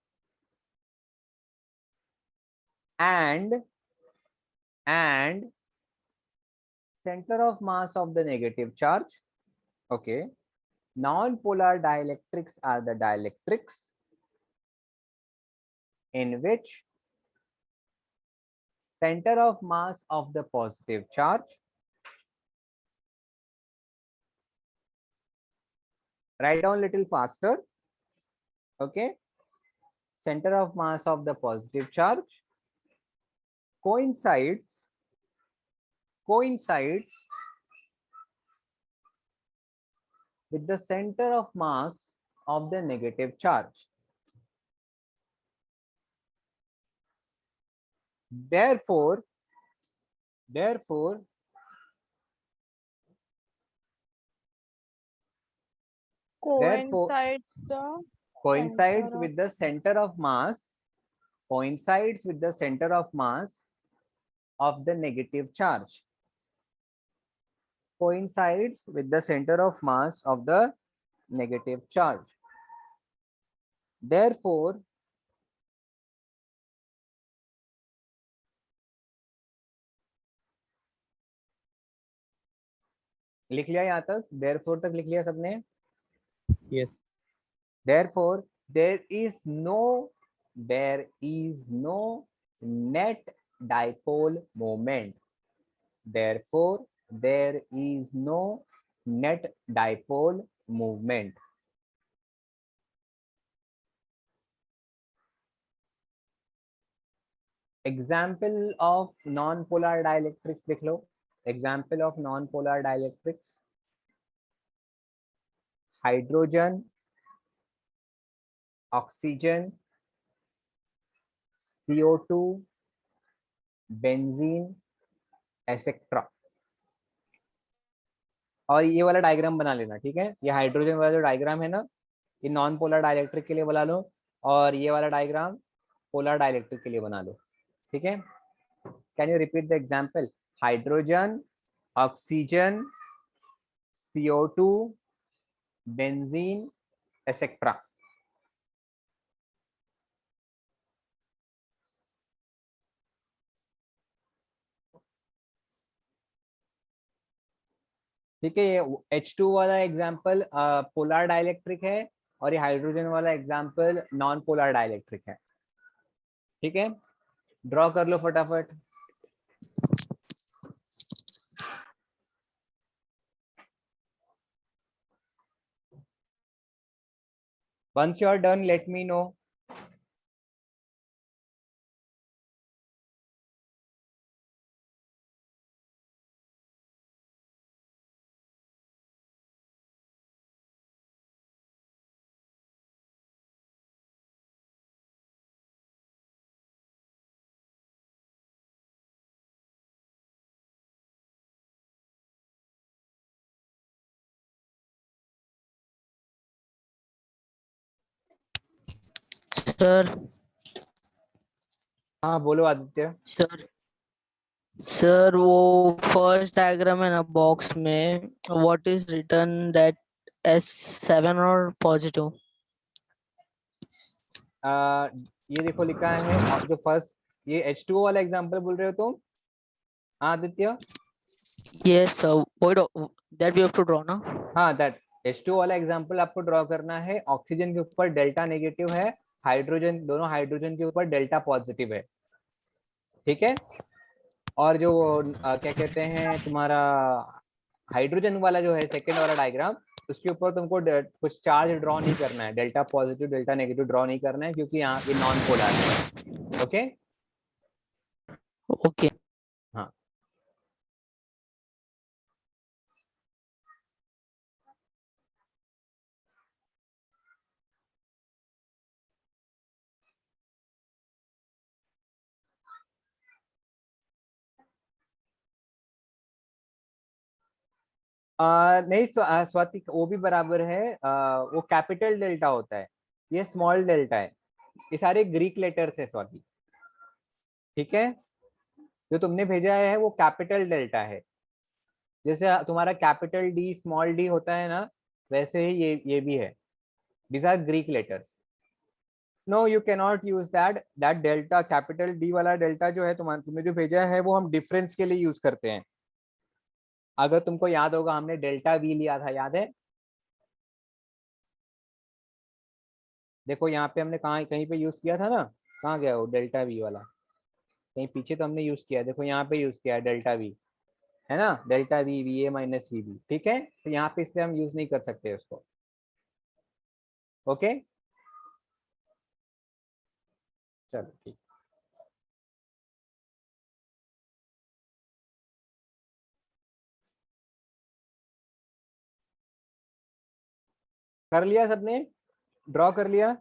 and center of mass of the negative charge. Okay, non-polar dielectrics are the dielectrics in which center of mass of the positive charge, write down little faster. Okay, center of mass of the positive charge coincides with the center of mass of the negative charge. Therefore Coincides coincides center with the center of mass, coincides with the center of mass of the negative charge, coincides with the center of mass of the negative charge. Therefore लिख लिया यहाँ तक? therefore तक लिख लिया सबने? Yes. Therefore there is no net dipole moment. Therefore there is no net dipole movement. Example of non-polar dielectrics लिख लो. Example of non-polar dielectrics: hydrogen, oxygen, CO2, benzene, etc. और ये वाला डायग्राम बना लेना, ठीक है? ये हाइड्रोजन वाला जो डायग्राम है ना, ये नॉन पोलर डाइलेक्ट्रिक के लिए बना लो, और ये वाला डायग्राम पोलर डाइलेक्ट्रिक के लिए बना लो, ठीक है? Can you repeat the example? Hydrogen, oxygen, CO2, benzene, etcetera. ठीक है, ये H2 वाला एग्जाम्पल पोलर डाइलेक्ट्रिक है, और ये हाइड्रोजन वाला एग्जाम्पल नॉन पोलर डाइलेक्ट्रिक है, ठीक है? ड्रॉ कर लो फटाफट। Once you are done, let me know. Sir हाँ बोलो आदित्य। सर सर वो फर्स्ट डायग्राम है ना बॉक्स में, what is return that S7 और पॉजिटिव? ये देखो लिखा है, और जो फर्स्ट ये H2O वाला एग्जांपल बोल रहे हो तुम? हाँ Aditya. Yes sir, that we have to draw ना। हाँ दैट H2O वाला एग्जांपल आपको ड्रॉ करना है। ऑक्सीजन के ऊपर डेल्टा नेगेटिव है, हाइड्रोजन, दोनों हाइड्रोजन के ऊपर डेल्टा पॉजिटिव है, ठीक है। और जो क्या कहते हैं तुम्हारा हाइड्रोजन वाला जो है सेकंड वाला डायग्राम, उसके ऊपर तुमको कुछ चार्ज ड्रॉ नहीं करना है, delta positive delta negative draw नहीं करना है, क्योंकि यहाँ ये नॉन पोलर है। ओके। ओके हाँ नहीं स्वाति, वो भी बराबर है। वो कैपिटल डेल्टा होता है, ये स्मॉल डेल्टा है। ये सारे ग्रीक लेटर्स है स्वाति, ठीक है। जो तुमने भेजा है वो कैपिटल डेल्टा है, जैसे तुम्हारा कैपिटल डी स्मॉल डी होता है ना, वैसे ही ये भी है। These are Greek letters. No you can not use that delta, capital D वाला डेल्टा जो है तुमने जो भेजा है वो हम डिफरेंस के लिए यूज करते हैं। अगर तुमको याद होगा हमने डेल्टा वी लिया था, याद है? देखो यहाँ पे हमने कहाँ कहीं पे यूज किया था ना, कहाँ गया वो डेल्टा वी वाला? कहीं पीछे तो हमने यूज किया है, देखो यहाँ पे यूज किया है डेल्टा वी, है ना, delta V V A minus V B, ठीक है। तो यहाँ पे इसलिए हम यूज नहीं कर सकते उसको। ओके चलो ठीक। कर लिया सबने, ड्रॉ कर लिया?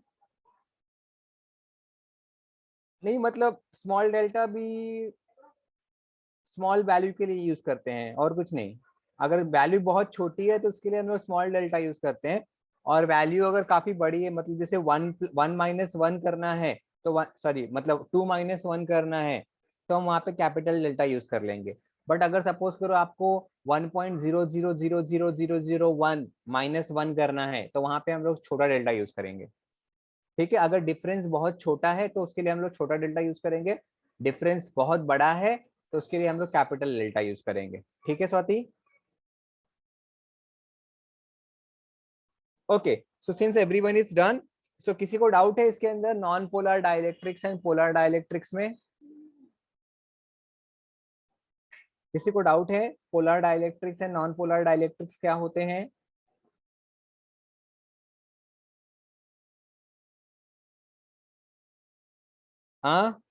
नहीं मतलब स्मॉल डेल्टा भी स्मॉल वैल्यू के लिए यूज करते हैं और कुछ नहीं। अगर वैल्यू बहुत छोटी है तो उसके लिए हम लोग स्मॉल डेल्टा यूज करते हैं, और वैल्यू अगर काफी बड़ी है, मतलब जैसे वन माइनस वन करना है, तो सॉरी मतलब टू माइनस वन करना है, तो हम वहाँ पे कैपिटल डेल्टा यूज कर लेंगे। बट अगर सपोज करो आपको 1.00000001 माइनस वन करना है, तो वहाँ पे हम लोग छोटा डेल्टा यूज करेंगे, ठीक है। अगर डिफरेंस बहुत छोटा है तो उसके लिए हम लोग छोटा डेल्टा यूज करेंगे, डिफरेंस बहुत बड़ा है तो उसके लिए हम लोग कैपिटल डेल्टा यूज करेंगे, ठीक है Swati? Okay so since everyone is done, so किसी को डाउट है इसके अंदर non polar dielectrics and polar dielectrics में? किसी को डाउट है polar dielectrics and non polar dielectrics क्या होते हैं? हाँ,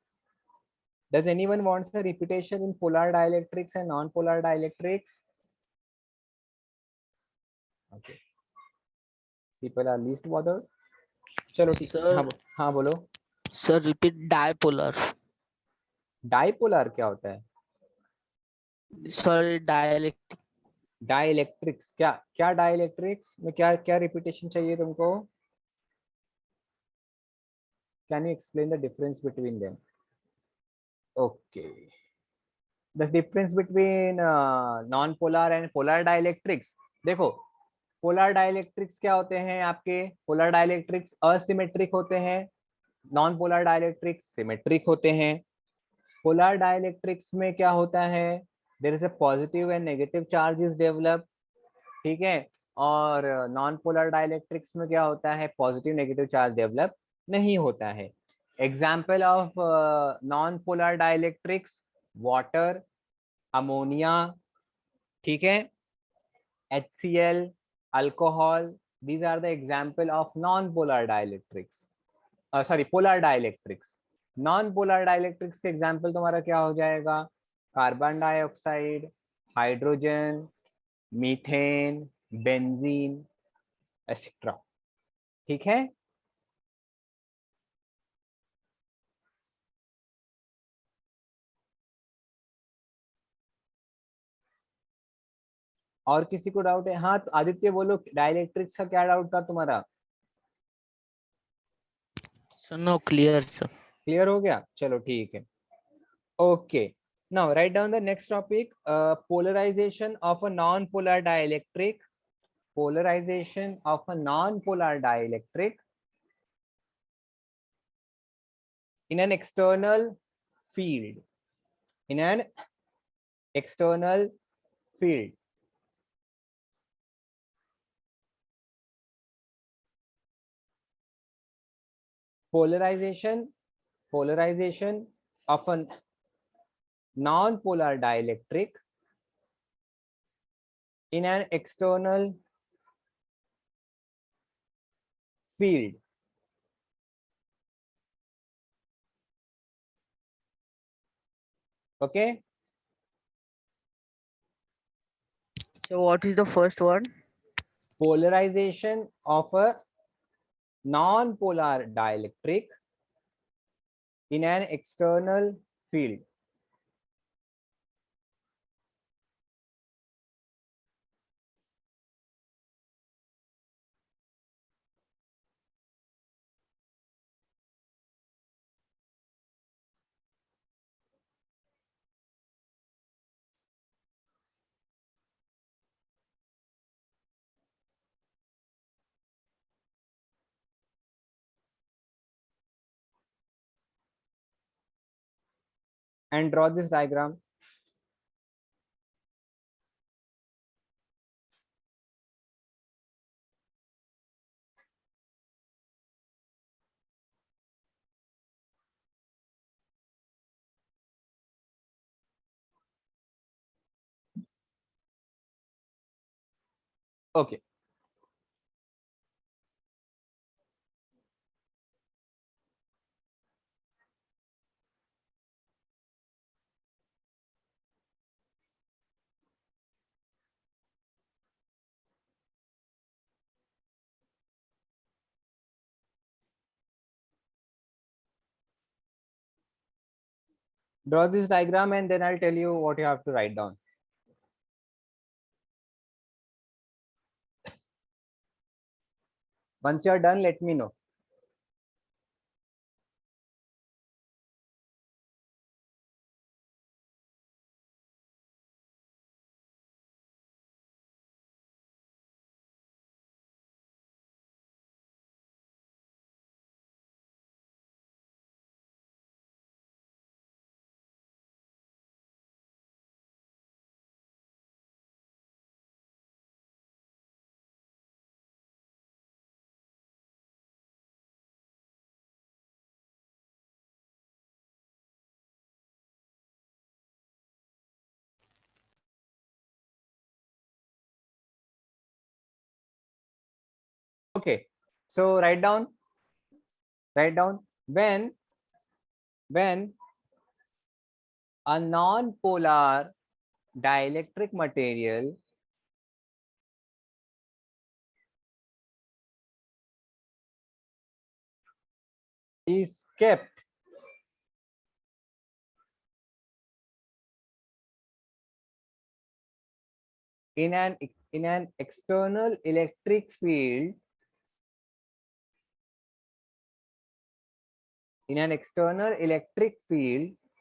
does anyone wants a repetition in polar dielectrics and non polar dielectrics? Okay, people are least bothered. चलो ठीक, हाँ सर। हाँ बोलो। Sir repeat dipolar. डाइपोलर क्या होता है? Sorry dielectric. डाइलेक्ट्रिक्स क्या क्या डाइलेक्ट्रिक्स में क्या क्या रिपीटेशन चाहिए तुमको? Can you explain the difference between them? Okay, the difference between non polar and polar dielectrics. देखो पोलर डाइलेक्ट्रिक्स क्या होते हैं आपके? पोलर डाइलेक्ट्रिक्स असिमेट्रिक होते हैं, नॉन पोलर डाइलेक्ट्रिक्स सिमेट्रिक होते हैं। पोलर डाइलेक्ट्रिक्स में क्या होता है, there is a positive and negative charges develop, ठीक है। और नॉन पोलर डाइलेक्ट्रिक्स में क्या होता है, पॉजिटिव नेगेटिव चार्ज डेवलप नहीं होता है। Example of non polar dielectrics, water, ammonia, ठीक है, HCl, alcohol, these are the example of non-polar dielectrics, sorry polar dielectrics. Non polar dielectrics के एग्जाम्पल तुम्हारा क्या हो जाएगा? Carbon dioxide, hydrogen, methane, benzene, etcetera, ठीक है। और किसी को डाउट है? हाँ तो आदित्य बोलो, डाइलेक्ट्रिक्स का क्या डाउट था तुम्हारा? So no, clear, sir. Clear हो गया, चलो ठीक है. Okay, now write down the next topic. Polarization of a non-polar dielectric. Polarization of a non-polar dielectric in an external field. In an external field. Polarization of a non-polar dielectric in an external field. Okay. So what is the first one? Polarization of a non-polar dielectric in an external field. And draw this diagram. Okay. Draw this diagram and then I'll tell you what you have to write down. Once you are done, let me know. Okay. So write down when a non-polar dielectric material is kept in an external electric field,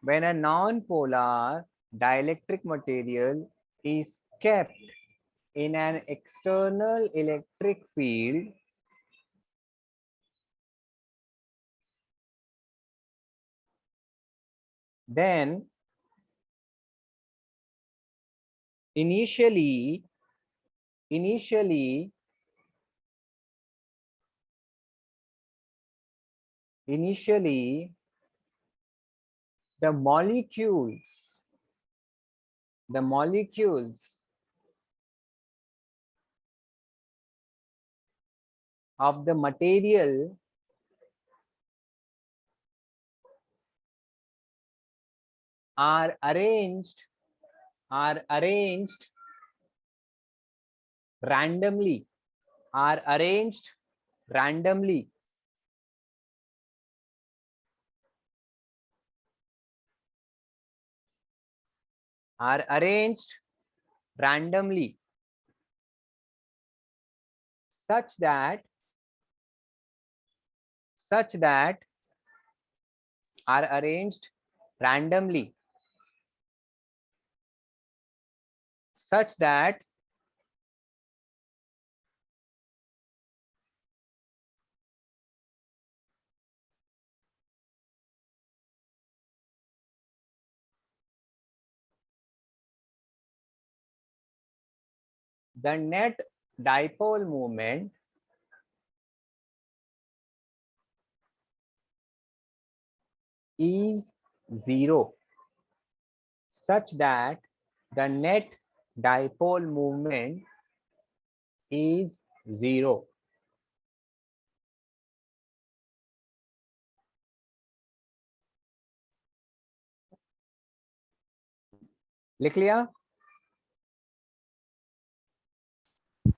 when a non-polar dielectric material is kept in an external electric field, then initially the molecules of the material are arranged randomly are arranged randomly such that are arranged randomly such that the net dipole moment is zero, such that the net dipole moment is zero. लिख लिया?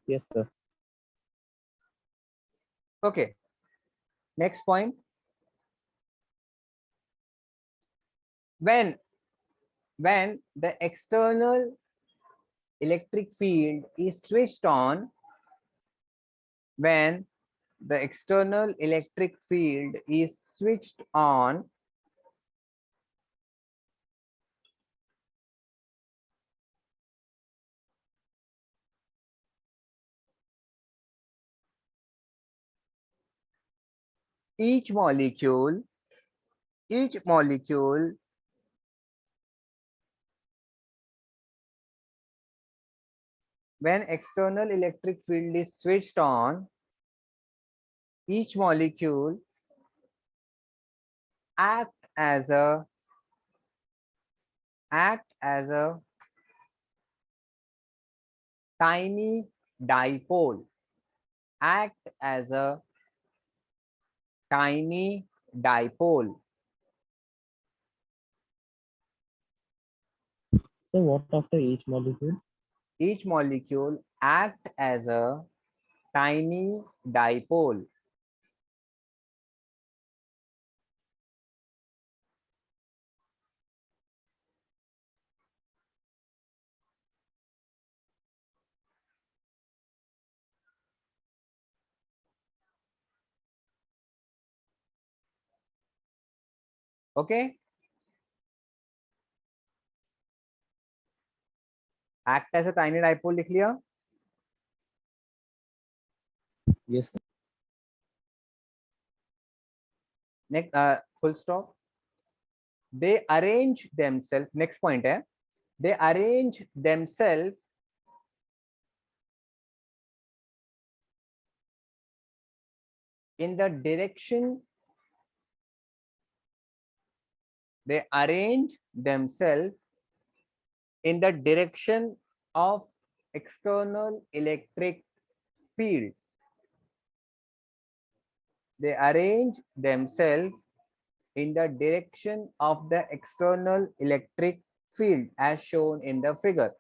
Yes, sir. Okay. Next point. When the external electric field is switched on, when the external electric field is switched on, each molecule when external electric field is switched on, each molecule act as a tiny dipole, act as a tiny dipole. So what after each molecule? Each molecule act as a tiny dipole. Okay? Act as a tiny dipole लिख लिया? Yes, sir. Next, full stop. They arrange themselves. Next point है. They arrange themselves in the direction. They arrange themselves in the direction of external electric field. They arrange themselves in the direction of the external electric field as shown in the figure.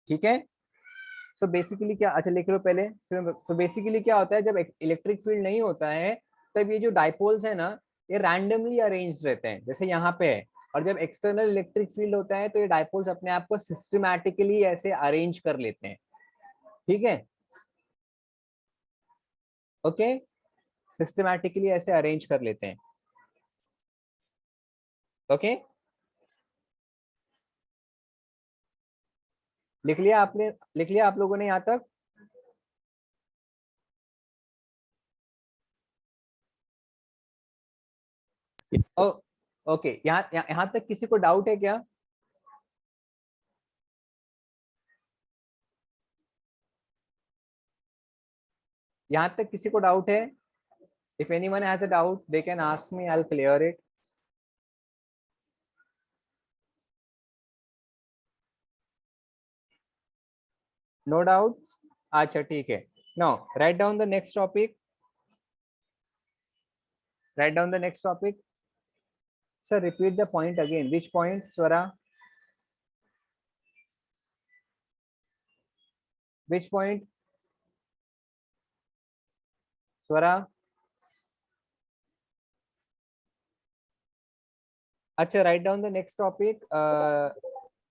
ठीक है? So basically क्या, अच्छा लिख लो पहले. तो basically क्या होता है, जब इलेक्ट्रिक फील्ड नहीं होता है तब ये जो डाइपोल्स है ना, ये रैंडमली अरेंज रहते हैं, जैसे यहाँ पे है. और जब एक्सटर्नल इलेक्ट्रिक फील्ड होता है तो ये डाइपोल्स अपने आप को सिस्टमैटिकली ऐसे अरेंज कर लेते हैं. ठीक है? ओके, सिस्टमैटिकली ऐसे अरेंज कर लेते हैं. ओके, लिख लिया आपने? लिख लिया आप लोगों ने यहाँ तक? ओके, यहाँ तक किसी को डाउट है क्या? यहाँ तक किसी को डाउट है? If anyone has a doubt, they can ask me. I'll clear it. No doubts? अच्छा ठीक है. Now write down the next topic. Write down the next topic. Sir, repeat the point again. Which point, Swara? Which point? Swara? अच्छा, write down the next topic.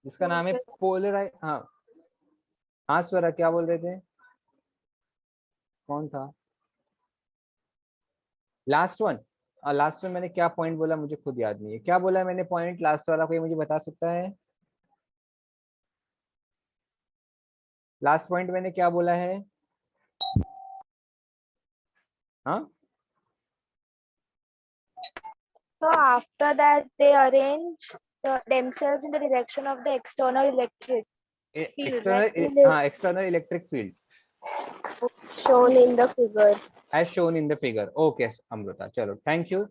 जिसका नाम है polarise. हाँ हाँ स्वरा, क्या बोल रहे थे? कौन था? Last one. लास्ट में मैंने क्या पॉइंट बोला मुझे खुद याद नहीं है, क्या बोला मैंने पॉइंट लास्ट वाला, कोई मुझे बता सकता है? लास्ट पॉइंट मैंने क्या बोला है? हाँ, So after that, they arrange themselves in the direction of the external electric field that external, is हाँ, external electric field shown in the figure. as shown in the figure. Okay, Amruta, chalo, thank you.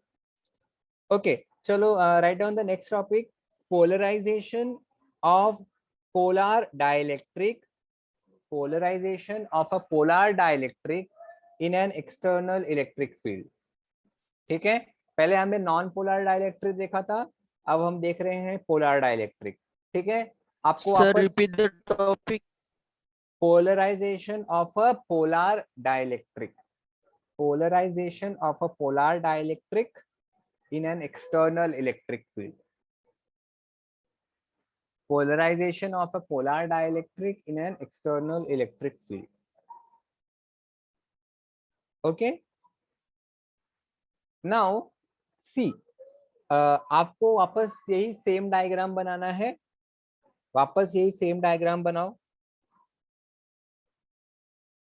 Okay, chalo, write down the next topic: polarization of polar dielectric. Polarization of a polar dielectric in an external electric field. ठीक है, पहले हमने non polar dielectric देखा था, अब हम देख रहे हैं पोलर डाइलेक्ट्रिक। ठीक है, आपको Sir, वापस repeat the topic. polarization of a polar dielectric. Polarization of a polar dielectric in an external electric field. Polarization of a polar dielectric in an external electric field. Okay. Now, see, आपको वापस यही same diagram बनाना है, वापस यही same diagram बनाओ।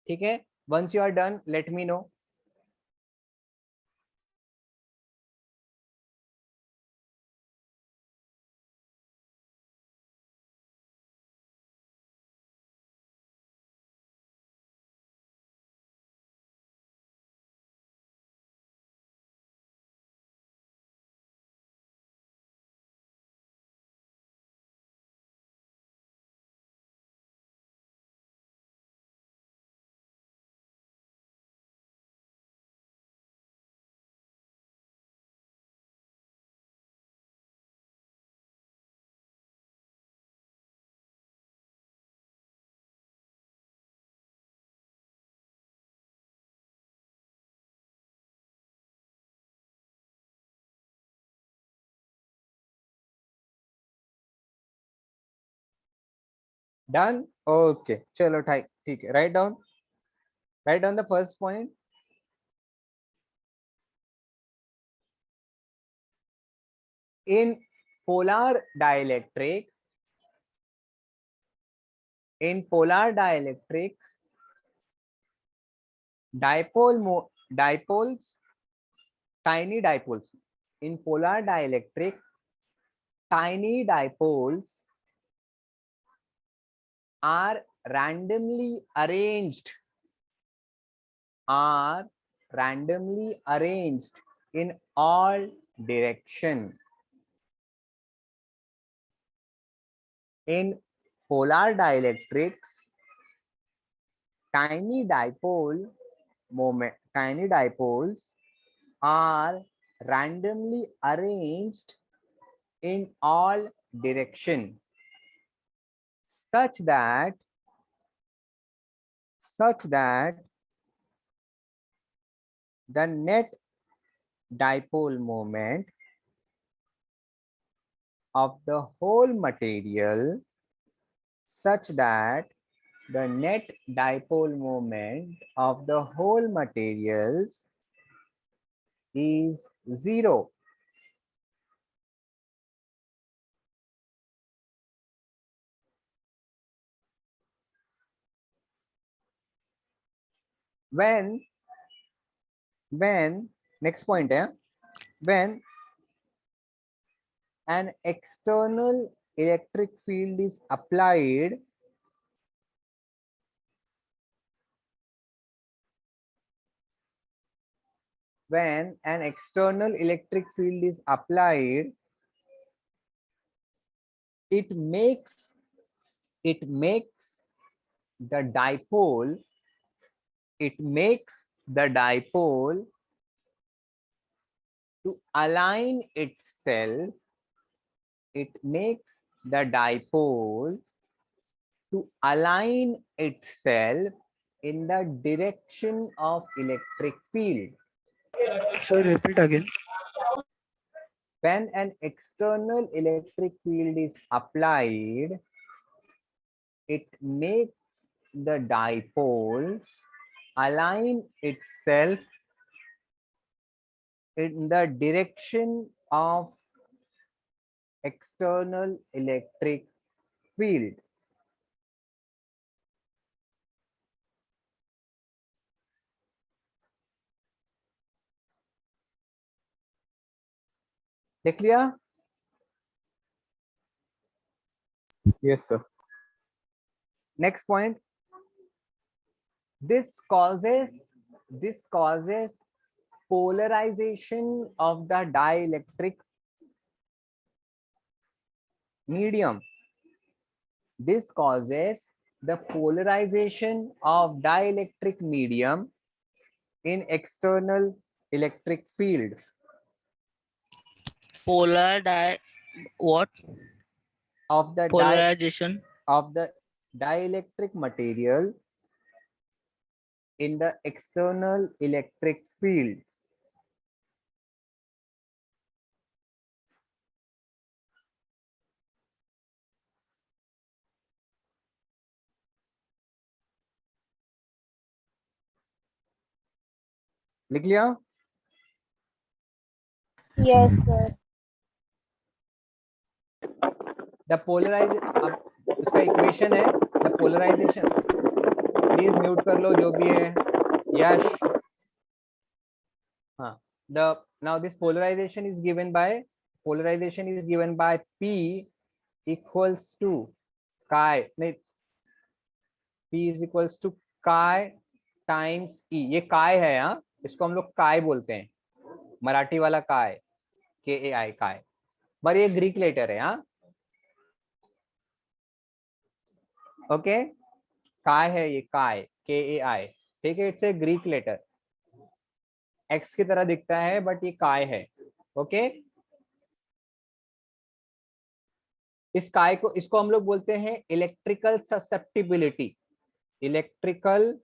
ठीक है, once you are done, let me know. Done. Okay, चलो ठीक है, write down the first point. In polar dielectric, dipoles, tiny dipoles. In polar dielectric, tiny dipoles are randomly arranged in all direction. In polar dielectrics, tiny dipoles are randomly arranged in all direction, such that the net dipole moment of the whole material is 0. When next point है, when an external electric field is applied, it makes the dipole to align itself in the direction of electric field. Sir, repeat again. When an external electric field is applied, it makes the dipoles align itself in the direction of external electric field. लिख लिया? Yes, sir. Next point. This causes polarization of the dielectric medium. This causes the polarization of dielectric medium in external electric field. What? Of the Polarization. of the dielectric material in the external electric field. लिख लिया? Yes, sir. The polarise, अब उसका equation है the polarisation, please mute कर लो जो भी है यश. हाँ, the now this polarisation is given by P equals to chi, नहीं, P is equals to chi times E. ये काय है, हाँ, इसको हम लोग काय बोलते हैं, मराठी वाला काय, KAI काय, पर ये ग्रीक लेटर है. हाँ, ओके, काय है ये, काय, KAI, ठीक है, it's a Greek letter, X की तरह दिखता है बट ये काय है. ओके, इस काय को, इसको हम लोग बोलते हैं electrical susceptibility. Electrical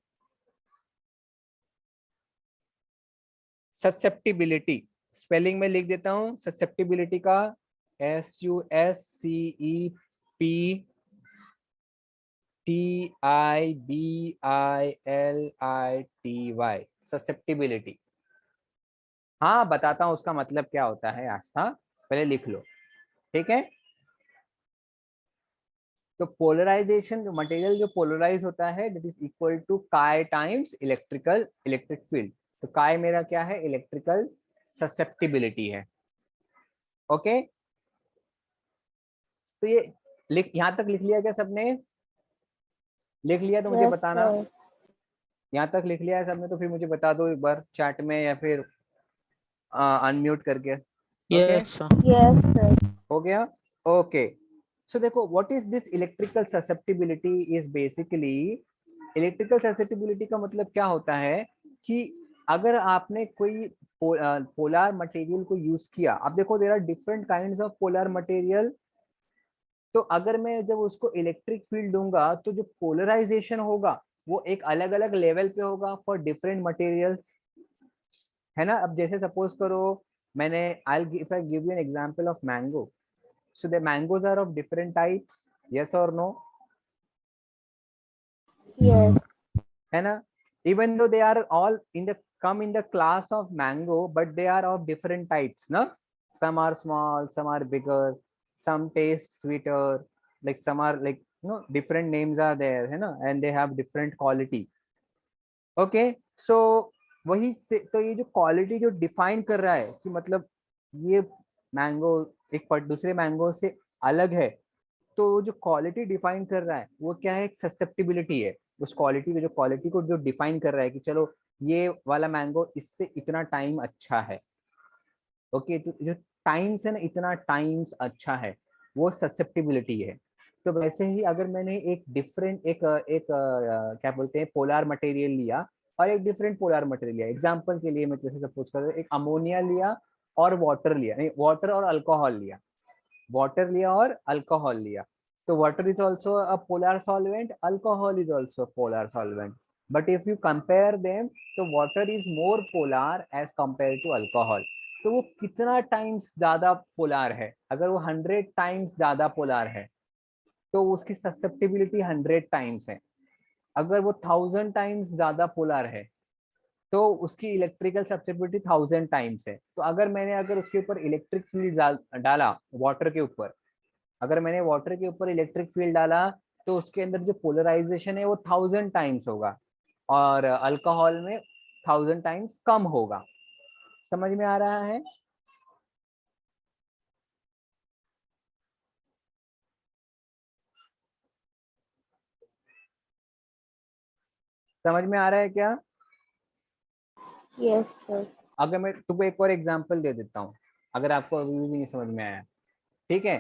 susceptibility, spelling में लिख देता हूं ससेप्टिबिलिटी का, SUSCEPTIBILITY, ससेप्टिबिलिटी. हाँ, बताता हूं उसका मतलब क्या होता है आस्था, पहले लिख लो, ठीक है. तो पोलराइजेशन, जो मटेरियल जो पोलराइज होता है, that is equal to chi times electric field. तो काय मेरा क्या है, इलेक्ट्रिकल ससेप्टिबिलिटी है. ओके, तो ये यहां तक लिख लिया क्या सबने? लिख लिया तो मुझे Yes, बताना. sir. यहाँ तक लिख लिया है सबने तो फिर मुझे बता दो एक बार चैट में या फिर अनम्यूट करके. Yes, sir. Yes, sir. हो गया? ओके, सो देखो, what is this electrical susceptibility? Is basically, electrical susceptibility का मतलब क्या होता है कि अगर आपने कोई पोलर मटेरियल को यूज किया, आप देखो there are different kinds of polar material. तो अगर मैं जब उसको इलेक्ट्रिक फील्ड दूंगा तो जो पोलराइजेशन होगा वो एक अलग अलग लेवल पे होगा फॉर डिफरेंट मटेरियल्स, है ना. अब जैसे सपोज करो, मैंने if I give you an example of mango, so the mangoes are of different types, yes और नो, Yes. है ना. Even though they are all in the come in the class of mango, but they are of different types, no? Some are small, some are bigger, some taste sweeter, like some are like, different names are there, है ना, and they have different quality. Okay, so वही से, तो ये जो quality जो define कर रहा है कि मतलब ये मैंगो एक दूसरे मैंगो से अलग है, तो जो क्वालिटी डिफाइन कर रहा है वो क्या है, एक ससेप्टिबिलिटी है. उस क्वालिटी को जो डिफाइन कर रहा है कि चलो ये वाला मैंगो इससे इतना टाइम अच्छा है. ओके, तो जो टाइम्स है ना, इतना टाइम्स अच्छा है, वो ससेप्टिबिलिटी है. तो वैसे ही अगर मैंने एक डिफरेंट क्या बोलते हैं, पोलर मटेरियल लिया और एक डिफरेंट पोलर मटेरियल लिया, एग्जांपल के लिए मैं जैसे सपोज कर एक अमोनिया लिया और वाटर लिया, नहीं, वाटर और अल्कोहल लिया, तो water is also a polar solvent, alcohol is also a polar solvent, but if you compare them, तो water is more polar as compared to alcohol. तो वो कितना टाइम्स ज्यादा पोलार है? अगर वो 100 टाइम्स ज्यादा पोलार है तो उसकी ससेप्टिबिलिटी 100 टाइम्स है. अगर वो 1000 टाइम्स ज्यादा पोलार है तो उसकी इलेक्ट्रिकल सब्सिट्यूटिविटी 1000 टाइम्स है। तो अगर उसके ऊपर इलेक्ट्रिक फील्ड डाला वाटर के ऊपर, अगर मैंने वाटर के ऊपर इलेक्ट्रिक फील्ड डाला तो उसके अंदर जो पोलराइजेशन है वो 1000 टाइम्स होगा और अल्कोहल में 1000 टाइम्स कम होगा। समझ में आ रहा है? समझ में आ रहा है क्या? Yes, sir. अगर मैं तुमको एक और एग्जांपल दे देता हूँ, अगर आपको अभी भी नहीं समझ में आया, ठीक है।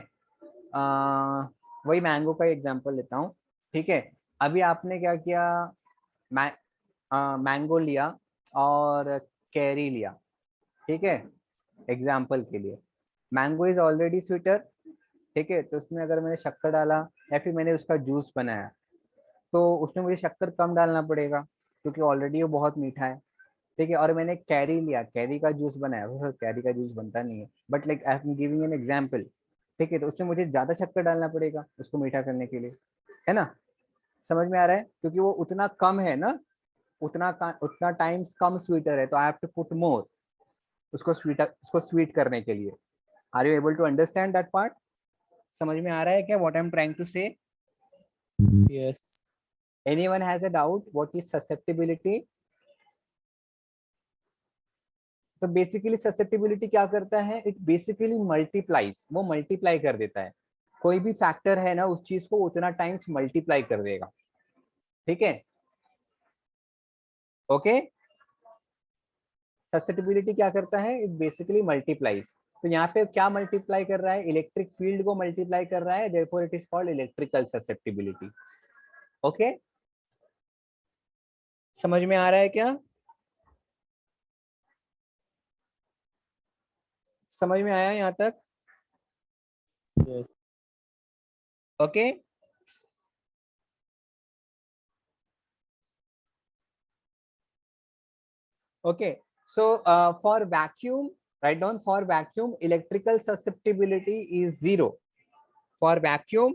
वही मैंगो का एग्जांपल लेता हूँ, ठीक है। अभी आपने क्या किया, मैंगो लिया और कैरी लिया, ठीक है। एग्जाम्पल के लिए मैंगो इज ऑलरेडी स्वीटर, ठीक है। तो उसमें अगर मैंने शक्कर डाला या फिर मैंने उसका जूस बनाया तो उसमें मुझे शक्कर कम डालना पड़ेगा क्योंकि ऑलरेडी वो बहुत मीठा है, ठीक है। और मैंने कैरी लिया, कैरी का जूस बनाया, वो कैरी का जूस बनता नहीं है but like I am giving an example, ठीक है। तो उसमें मुझे ज्यादा शक्कर डालना पड़ेगा उसको मीठा करने के लिए, है ना। समझ में आ रहा है? क्योंकि वो उतना कम है ना, उतना टाइम्स कम स्वीटर है, तो I have to put more उसको स्वीट करने के लिए। Are you able to understand that part? समझ में आ रहा है क्या what I am trying to say? Yes. Anyone has a doubt what is susceptibility? तो बेसिकली ससेप्टिबिलिटी क्या करता है, इट बेसिकली मल्टीप्लाइज, वो मल्टीप्लाई कर देता है। कोई भी फैक्टर है ना, उस चीज को उतना टाइम्स मल्टीप्लाई कर देगा, ठीक है। ओके, ससेप्टिबिलिटी क्या करता है, इट बेसिकली मल्टीप्लाइज। तो यहाँ पे क्या मल्टीप्लाई कर रहा है, इलेक्ट्रिक फील्ड को मल्टीप्लाई कर रहा है, therefore it is called electrical susceptibility. Okay, समझ में आ रहा है क्या? समझ में आया यहाँ तक? Yes. Okay, okay. So for vacuum, write down, for vacuum electrical susceptibility is 0. For vacuum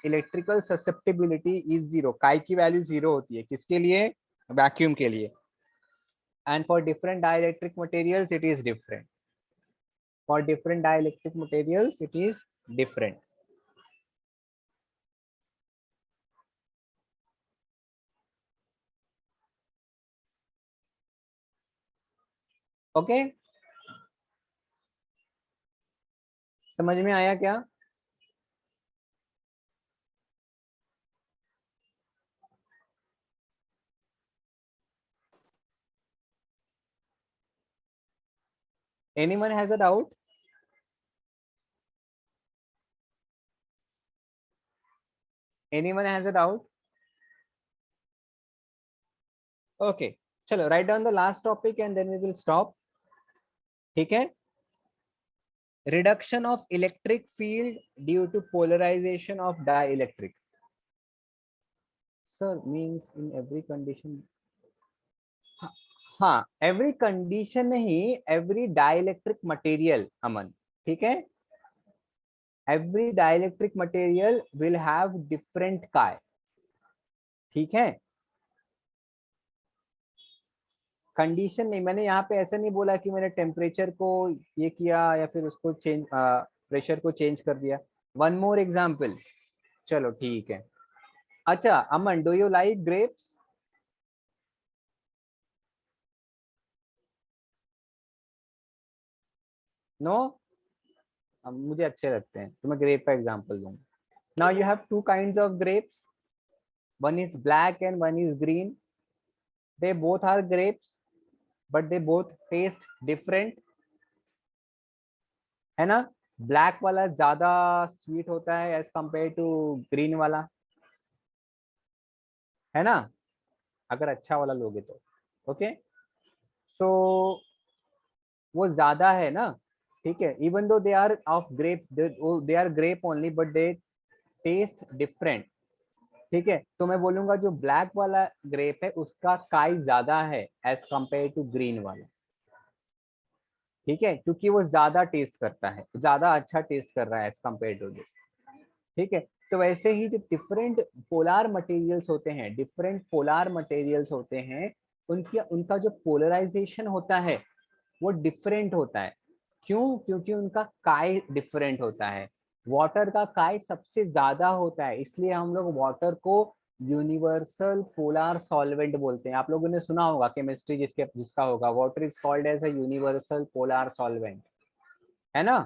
electrical susceptibility is 0. काय की वैल्यू 0 होती है, किसके लिए? वैक्यूम के लिए। And for different dielectric materials it is different. For different dielectric materials it is different. Okay, समझ में आया क्या? Anyone has a doubt? Anyone has a doubt? Okay, चलो write down the last topic and then we will stop. ठीक है, reduction of electric field due to polarization of dielectric. Sir, means in every condition. हाँ, every condition नहीं, every dielectric material, अमन, ठीक है। Every dielectric material will have different chi, ठीक है। Condition नहीं, मैंने यहाँ पे ऐसा नहीं बोला कि मैंने टेम्परेचर को ये किया या फिर उसको चेंज, प्रेशर को चेंज कर दिया। वन मोर एग्जाम्पल, चलो ठीक है। अच्छा Aman, do you like grapes? No, मुझे अच्छे लगते हैं, तो मैं ग्रेप का एग्जाम्पल दूंगा। Now you have two kinds of grapes, one is black and one is green. They both are grapes but they both taste different, है ना। ब्लैक वाला ज्यादा स्वीट होता है एज कंपेयर टू ग्रीन वाला, है ना, अगर अच्छा वाला लोगे तो। ओके, सो वो ज्यादा है ना, ठीक है। Even though they are of grape, they are grape only but they taste different, ठीक है। तो मैं बोलूंगा जो ब्लैक वाला ग्रेप है उसका काई ज्यादा है एज कंपेयर टू ग्रीन वाला, ठीक है, क्योंकि वो ज्यादा टेस्ट करता है, ज्यादा अच्छा टेस्ट कर रहा है एज कंपेयर टू दिस, ठीक है। तो वैसे ही जो डिफरेंट पोलार मटेरियल्स होते हैं, डिफरेंट पोलार मटेरियल्स होते हैं, उनका जो पोलराइजेशन होता है वो डिफरेंट होता है। क्यों? क्योंकि उनका काय डिफरेंट होता है। वाटर का काय सबसे ज्यादा होता है, इसलिए हम लोग वाटर को यूनिवर्सल पोलर सॉल्वेंट बोलते हैं। आप लोगों ने सुना होगा केमिस्ट्री जिसका होगा, water is called as a universal polar solvent, है ना?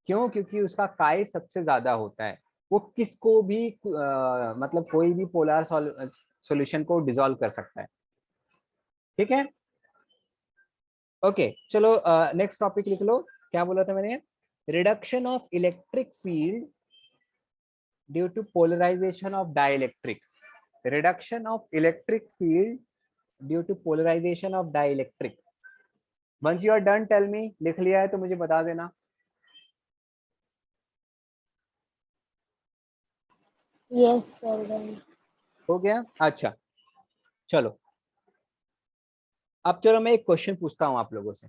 क्यों? क्योंकि उसका काय सबसे ज्यादा होता है। वो किसको भी मतलब कोई भी पोलर सॉल्यूशन को डिसॉल्व कर सकता है। ठीक है, ओके चलो नेक्स्ट टॉपिक लिख लो। क्या बोला था मैंने? Reduction of electric field due to polarisation of dielectric. Reduction of electric field due to polarisation of dielectric. Once you are done tell me. लिख लिया है तो मुझे बता देना। Yes, sir. Done. हो गया? अच्छा चलो, अब चलो मैं एक क्वेश्चन पूछता हूं आप लोगों से।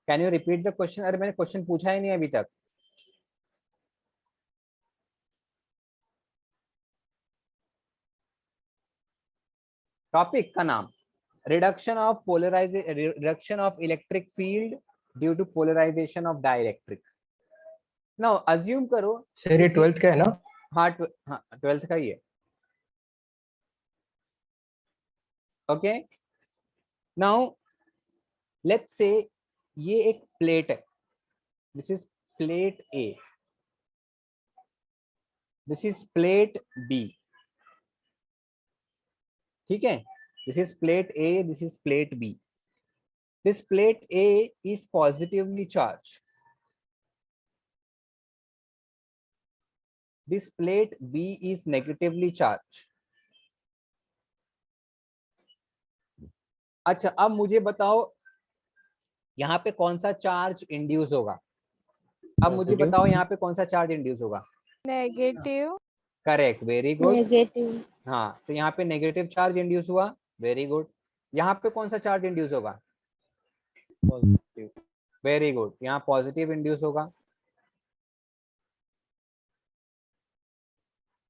Can you repeat the question? अरे मैंने क्वेश्चन पूछा ही नहीं अभी तक। टॉपिक का नाम reduction of electric field due to polarisation of dielectric. Now assume करो सर ये 12th का है ना? हाँ 12th का ही है। ओके नाउ लेट्स से ये एक प्लेट है, this is plate A, this is plate B. ठीक है, this is plate A, this is plate B. This plate A is positively charged. This plate B is negatively charged. अच्छा अब मुझे बताओ यहाँ पे कौन सा चार्ज इंड्यूस होगा? अब मुझे Positive. बताओ यहाँ पे कौन सा चार्ज इंड्यूस होगा? Negative. Correct, very good. Negative. हाँ तो यहाँ पे नेगेटिव चार्ज इंड्यूस हुआ, वेरी गुड। यहाँ पे कौन सा चार्ज इंड्यूस होगा? Positive, very good. यहाँ पॉजिटिव इंड्यूस होगा।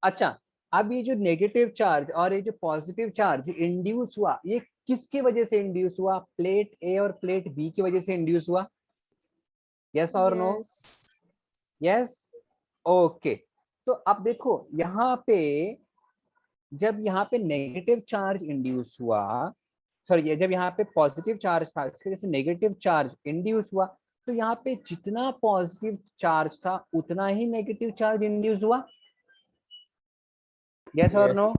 अच्छा अब ये जो नेगेटिव चार्ज और ये जो पॉजिटिव चार्ज इंड्यूस हुआ, ये किसकी वजह से इंड्यूस हुआ? प्लेट ए और प्लेट बी की वजह से इंड्यूस हुआ। यस और नो? Yes. Yes, okay. तो अब देखो यहाँ पे जब यहाँ पे नेगेटिव चार्ज इंड्यूस हुआ, सॉरी जब यहाँ पे पॉजिटिव चार्ज था इसकी वजह से नेगेटिव चार्ज इंड्यूस हुआ, तो यहाँ पे जितना पॉजिटिव चार्ज था उतना ही नेगेटिव चार्ज इंड्यूस हुआ। यस और नो?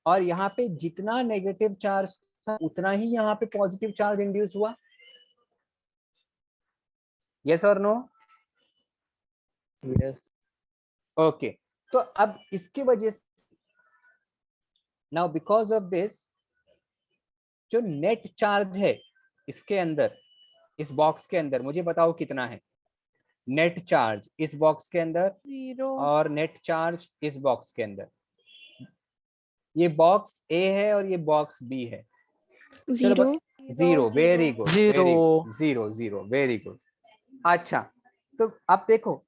और यहाँ पे जितना नेगेटिव चार्ज था उतना ही यहाँ पे पॉजिटिव चार्ज इंड्यूस हुआ। यस और नो? Yes. ओके तो अब इसकी वजह से नाउ बिकॉज ऑफ दिस जो नेट चार्ज है इसके अंदर, इस बॉक्स के अंदर, मुझे बताओ कितना है नेट चार्ज इस बॉक्स के अंदर 0. और नेट चार्ज इस बॉक्स के अंदर? ये बॉक्स ए है और ये बॉक्स बी है। Zero. Zero, very good, Zero. Zero zero, very good. अच्छा तो अब देखो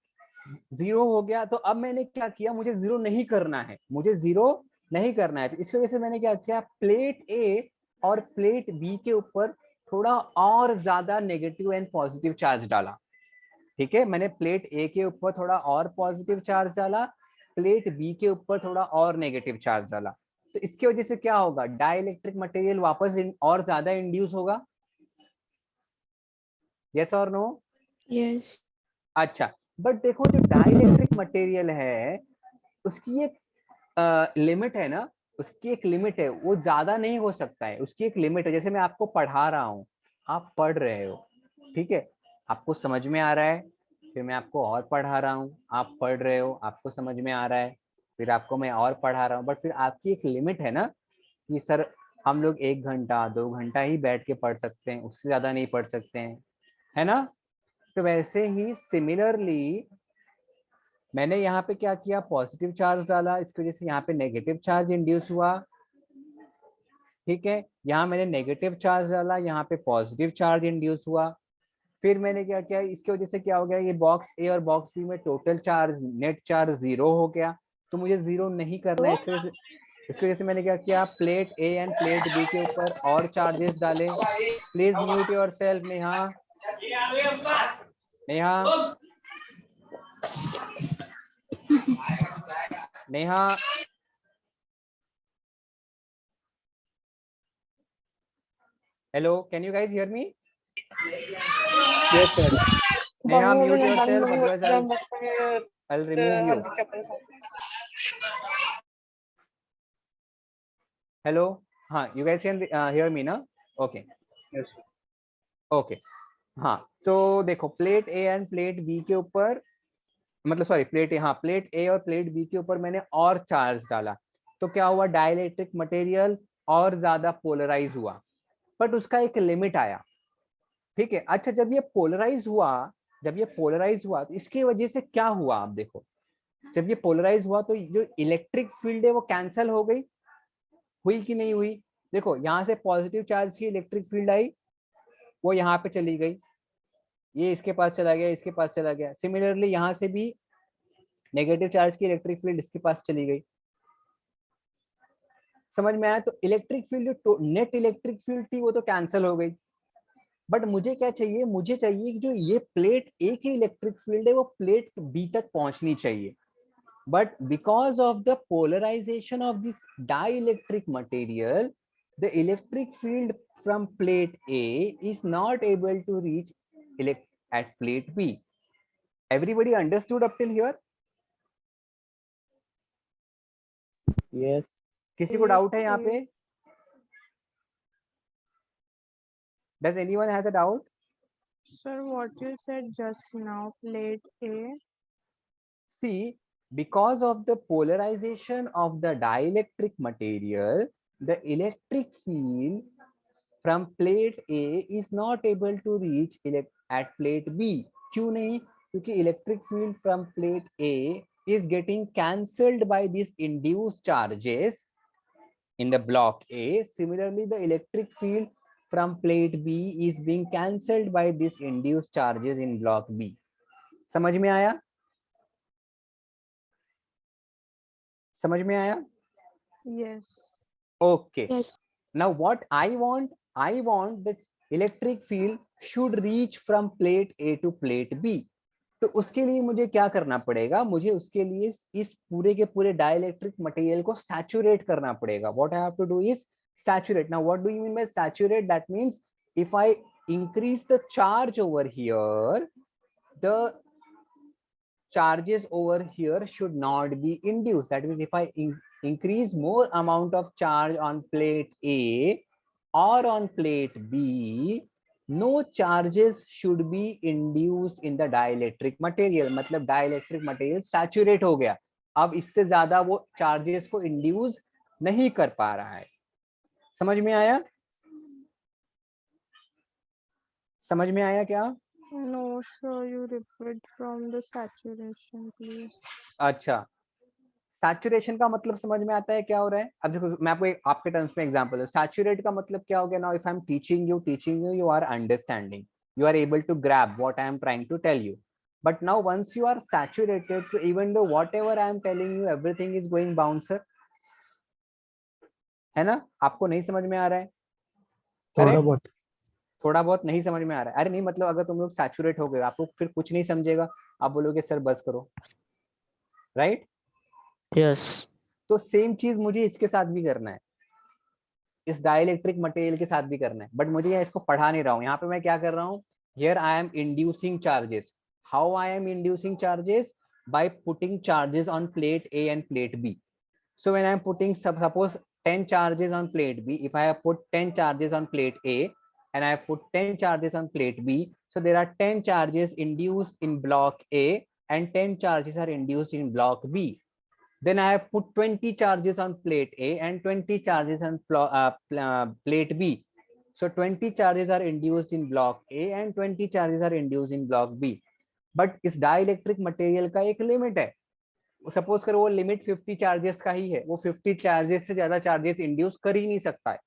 जीरो हो गया, तो अब मैंने क्या किया, मुझे जीरो नहीं करना है, मुझे जीरो नहीं करना है, तो इस वजह से मैंने क्या किया, प्लेट ए और प्लेट बी के ऊपर थोड़ा और ज्यादा नेगेटिव एंड पॉजिटिव चार्ज डाला। ठीक है, मैंने प्लेट ए के ऊपर थोड़ा और पॉजिटिव चार्ज डाला, प्लेट बी के ऊपर थोड़ा और नेगेटिव चार्ज डाला। तो इसकी वजह से क्या होगा, डाइलेक्ट्रिक मटेरियल वापस और ज्यादा इंड्यूस होगा। यस और नो? यस। अच्छा बट देखो जो डाइलेक्ट्रिक मटेरियल है उसकी एक लिमिट है ना, उसकी एक लिमिट है, वो ज्यादा नहीं हो सकता है, उसकी एक लिमिट है। जैसे मैं आपको पढ़ा रहा हूँ, आप पढ़ रहे हो, ठीक है, आपको समझ में आ रहा है, फिर मैं आपको और पढ़ा रहा हूँ, आप पढ़ रहे हो, आपको समझ में आ रहा है, फिर आपको मैं और पढ़ा रहा हूँ, बट फिर आपकी एक लिमिट है ना कि सर हम लोग 1 घंटा 2 घंटा ही बैठ के पढ़ सकते हैं, उससे ज्यादा नहीं पढ़ सकते हैं, है ना? तो वैसे ही सिमिलरली मैंने यहाँ पे क्या किया, पॉजिटिव चार्ज डाला, इसकी वजह से यहाँ पे नेगेटिव चार्ज इंड्यूस हुआ। ठीक है, यहाँ मैंने नेगेटिव चार्ज डाला, यहाँ पे पॉजिटिव चार्ज इंड्यूस हुआ। फिर मैंने क्या किया, इसकी वजह से क्या हो गया, ये बॉक्स ए और बॉक्स बी में टोटल चार्ज, नेट चार्ज 0 हो गया। तो मुझे 0 नहीं करना है, इसकी वजह से मैंने क्या किया, plate A and plate B के ऊपर और चार्जेस डाले। Please mute yourself Neha. Neha, Neha, hello, can you guys hear me? Yes, sir. Neha, mute yourself, otherwise I'll remove you. Hello, हाँ, you guys can hear me ना? Okay, Yes, sir. okay, हाँ, तो देखो plate A and plate B के ऊपर, मतलब sorry plate ए, हाँ plate ए और प्लेट बी के ऊपर मैंने और चार्ज डाला, तो क्या हुआ, डाइलेक्ट्रिक मटेरियल और ज्यादा पोलराइज हुआ, बट उसका एक लिमिट आया। ठीक है, अच्छा जब ये पोलराइज हुआ, तो इसकी वजह से क्या हुआ, आप देखो, जब ये पोलराइज हुआ तो जो इलेक्ट्रिक फील्ड है वो कैंसल हो गई, हुई कि नहीं हुई? देखो यहाँ से पॉजिटिव चार्ज की इलेक्ट्रिक फील्ड आई, वो यहाँ पे चली गई, ये इसके पास चला गया, इसके पास चला गया। सिमिलरली यहाँ से भी नेगेटिव चार्ज की इलेक्ट्रिक फील्ड इसके पास चली गई। समझ में आया? तो इलेक्ट्रिक फील्ड, जो नेट इलेक्ट्रिक फील्ड थी वो तो कैंसिल हो गई, बट मुझे क्या चाहिए, मुझे चाहिए कि जो ये प्लेट ए की इलेक्ट्रिक फील्ड है वो प्लेट बी तक पहुंचनी चाहिए। But because of the polarization of this dielectric material, the electric field from plate A is not able to reach at plate B. Everybody understood up till here? Yes. किसी को doubt है यहाँ पे? Does anyone has a doubt? Sir, what you said just now, plate A. See, because of the polarization of the dielectric material, the electric field from plate A is not able to reach at plate B. क्यों नहीं? क्योंकि electric field from plate A is getting cancelled by these induced charges in the block A. Similarly, the electric field from plate B is being cancelled by these induced charges in block B. समझ में आया? समझ में आया? Yes. Okay. Yes. Now what I want the electric field should reach from plate A to plate B. तो उसके लिए मुझे क्या करना पड़ेगा, मुझे उसके लिए इस पूरे के पूरे डाइलेक्ट्रिक मटेरियल को सैचुरेट करना पड़ेगा. What I have to do is saturate. Now what do you mean by saturate? That means if I increase the charge over here, the charges over here should not be induced. That means if I increase more amount of charge on plate A or on plate B, no charges should be induced in the dielectric material. मतलब dielectric material saturate हो गया, अब इससे ज्यादा वो charges को induce नहीं कर पा रहा है. समझ में आया? समझ में आया क्या? No, sir, you repeat from the saturation, please. अच्छा, सैचुरेशन का मतलब समझ में आता है क्या हो रहा है? अब देखो मैं आपको आपके टर्म्स में एग्जांपल है. सैचुरेट का मतलब क्या हो गया? Now if I am teaching you, you are understanding, you are able to grab what I am trying to tell you. But now once you are saturated, so even though whatever I am telling you, everything is going bouncer. है ना? आपको नहीं समझ में आ रहा है? थोड़ा बहुत नहीं समझ में आ रहा है? अरे नहीं, मतलब अगर तुम लोग सैचुरेट हो गए, आपको फिर कुछ नहीं समझेगा, आप बोलोगे सर बस करो, राइट? Yes. तो सेम चीज मुझे इसके साथ भी करना है, इस डाइलेक्ट्रिक मटेरियल के साथ भी करना है, बट मुझे इसको पढ़ा नहीं रहा हूँ. यहाँ पे मैं क्या कर रहा हूँ, here I am inducing charges. How I am inducing charges? By putting charges on plate A and plate B. So when I am putting suppose 10 charges on plate B, if I have put 10 charges on plate A and I have put 10 charges on plate B, so there are 10 charges induced in block A and 10 charges are induced in block B. Then I have put 20 charges on plate A and 20 charges on plate B. So 20 charges are induced in block A and 20 charges are induced in block B. But इस dielectric material का एक limit है. Suppose करो वो limit 50 charges का ही है, वो 50 charges से ज्यादा चार्जेस इंड्यूस कर ही नहीं सकता है.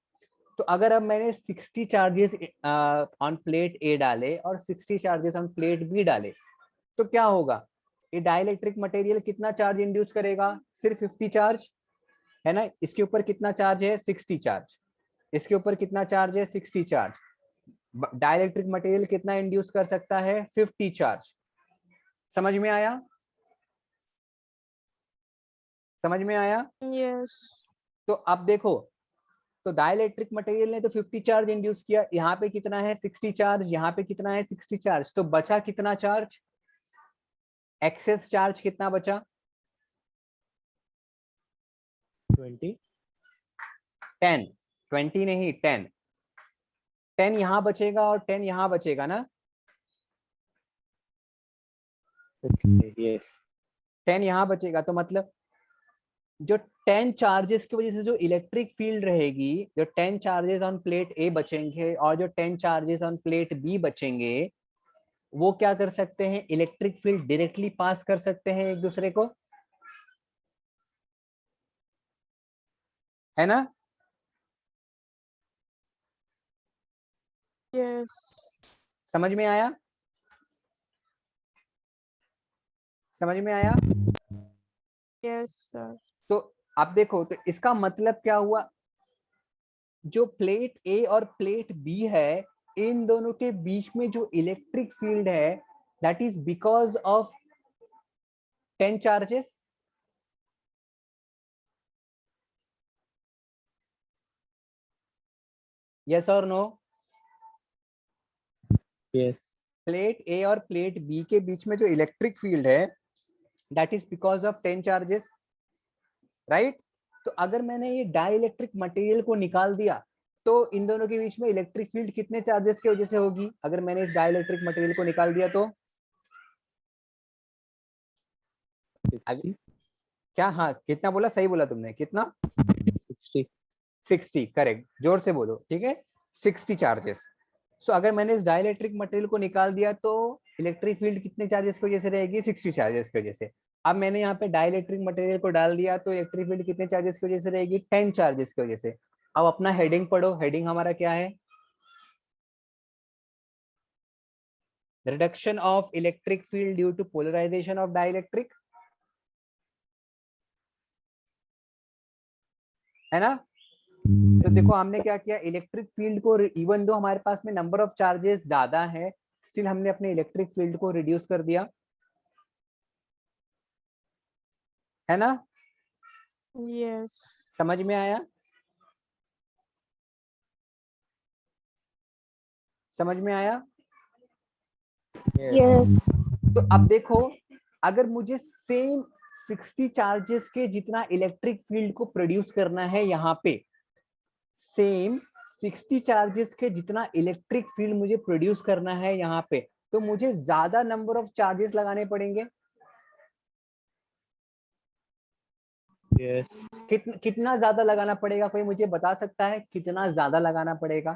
तो अगर अब मैंने 60 चार्जेस ऑन प्लेट ए डाले और 60 चार्जेस ऑन प्लेट बी डाले, तो क्या होगा? ये डाइलेक्ट्रिक मटेरियल कितना चार्ज इंड्यूस करेगा? सिर्फ 50 चार्ज, है ना। इसके ऊपर कितना चार्ज है? 60 चार्ज। इसके ऊपर कितना चार्ज है? 60 चार्ज। डाइलेक्ट्रिक मटेरियल कितना इंड्यूस कर सकता है? 50 चार्ज। समझ में आया? समझ में आया? Yes. तो अब देखो, तो डाइलेक्ट्रिक मटेरियल ने तो 50 चार्ज इंड्यूस किया, यहाँ पे कितना है? 60 चार्ज, यहाँ पे कितना है? 60 चार्ज। तो बचा कितना चार्ज? एक्सेस चार्ज कितना बचा? 20. 10। 20 नहीं, 10। 10 यहाँ बचेगा और 10 यहाँ बचेगा ना। Okay. Yes. 10 यहाँ बचेगा, तो मतलब जो 10 चार्जेस की वजह से जो इलेक्ट्रिक फील्ड रहेगी, जो 10 चार्जेस ऑन प्लेट ए बचेंगे और जो 10 चार्जेस ऑन प्लेट बी बचेंगे, वो क्या कर सकते हैं? इलेक्ट्रिक फील्ड डायरेक्टली पास कर सकते हैं एक दूसरे को, है ना। Yes. समझ में आया? समझ में आया? Yes, sir. तो अब देखो, तो इसका मतलब क्या हुआ? जो प्लेट ए और प्लेट बी है, इन दोनों के बीच में जो इलेक्ट्रिक फील्ड है, that is because of 10 charges. Yes और नो? Yes. प्लेट ए और प्लेट बी के बीच में जो इलेक्ट्रिक फील्ड है, that is because of 10 charges, right. तो अगर मैंने ये डाइलेक्ट्रिक मटेरियल को निकाल दिया, तो इन दोनों के बीच में इलेक्ट्रिक फील्ड कितने चार्जेस की वजह से होगी? अगर मैंने इस डाइलेक्ट्रिक मटेरियल को निकाल दिया तो 60. क्या? हाँ, कितना बोला? सही बोला तुमने, कितना? 60. 60, करेक्ट, जोर से बोलो, ठीक है। 60 चार्जेस। सो अगर मैंने इस डाइलेक्ट्रिक मटेरियल को निकाल दिया, तो इलेक्ट्रिक फील्ड कितने चार्जेस की वजह से रहेगी? 60 चार्जेस की वजह से। अब मैंने यहाँ पे डाइलेक्ट्रिक मटेरियल को डाल दिया, तो इलेक्ट्रिक फील्ड कितने चार्जेस की वजह से रहेगी? 10 चार्जेस की वजह से। अब अपना हेडिंग पढ़ो। हेडिंग हमारा क्या है? Reduction of electric field due to polarisation of dielectric, है ना। तो देखो हमने क्या किया, इलेक्ट्रिक फील्ड को, इवन दो हमारे पास में नंबर ऑफ चार्जेस ज्यादा है, स्टिल हमने अपने इलेक्ट्रिक फील्ड को रिड्यूस कर दिया, है ना। Yes. समझ में आया? समझ में आया? Yes. तो अब देखो, अगर मुझे सेम 60 चार्जेस के जितना इलेक्ट्रिक फील्ड को प्रोड्यूस करना है, यहाँ पे सेम 60 चार्जेस के जितना इलेक्ट्रिक फील्ड मुझे प्रोड्यूस करना है यहाँ पे, तो मुझे ज्यादा नंबर ऑफ चार्जेस लगाने पड़ेंगे। Yes. कितना ज्यादा लगाना पड़ेगा? कोई मुझे बता सकता है कितना ज्यादा लगाना पड़ेगा?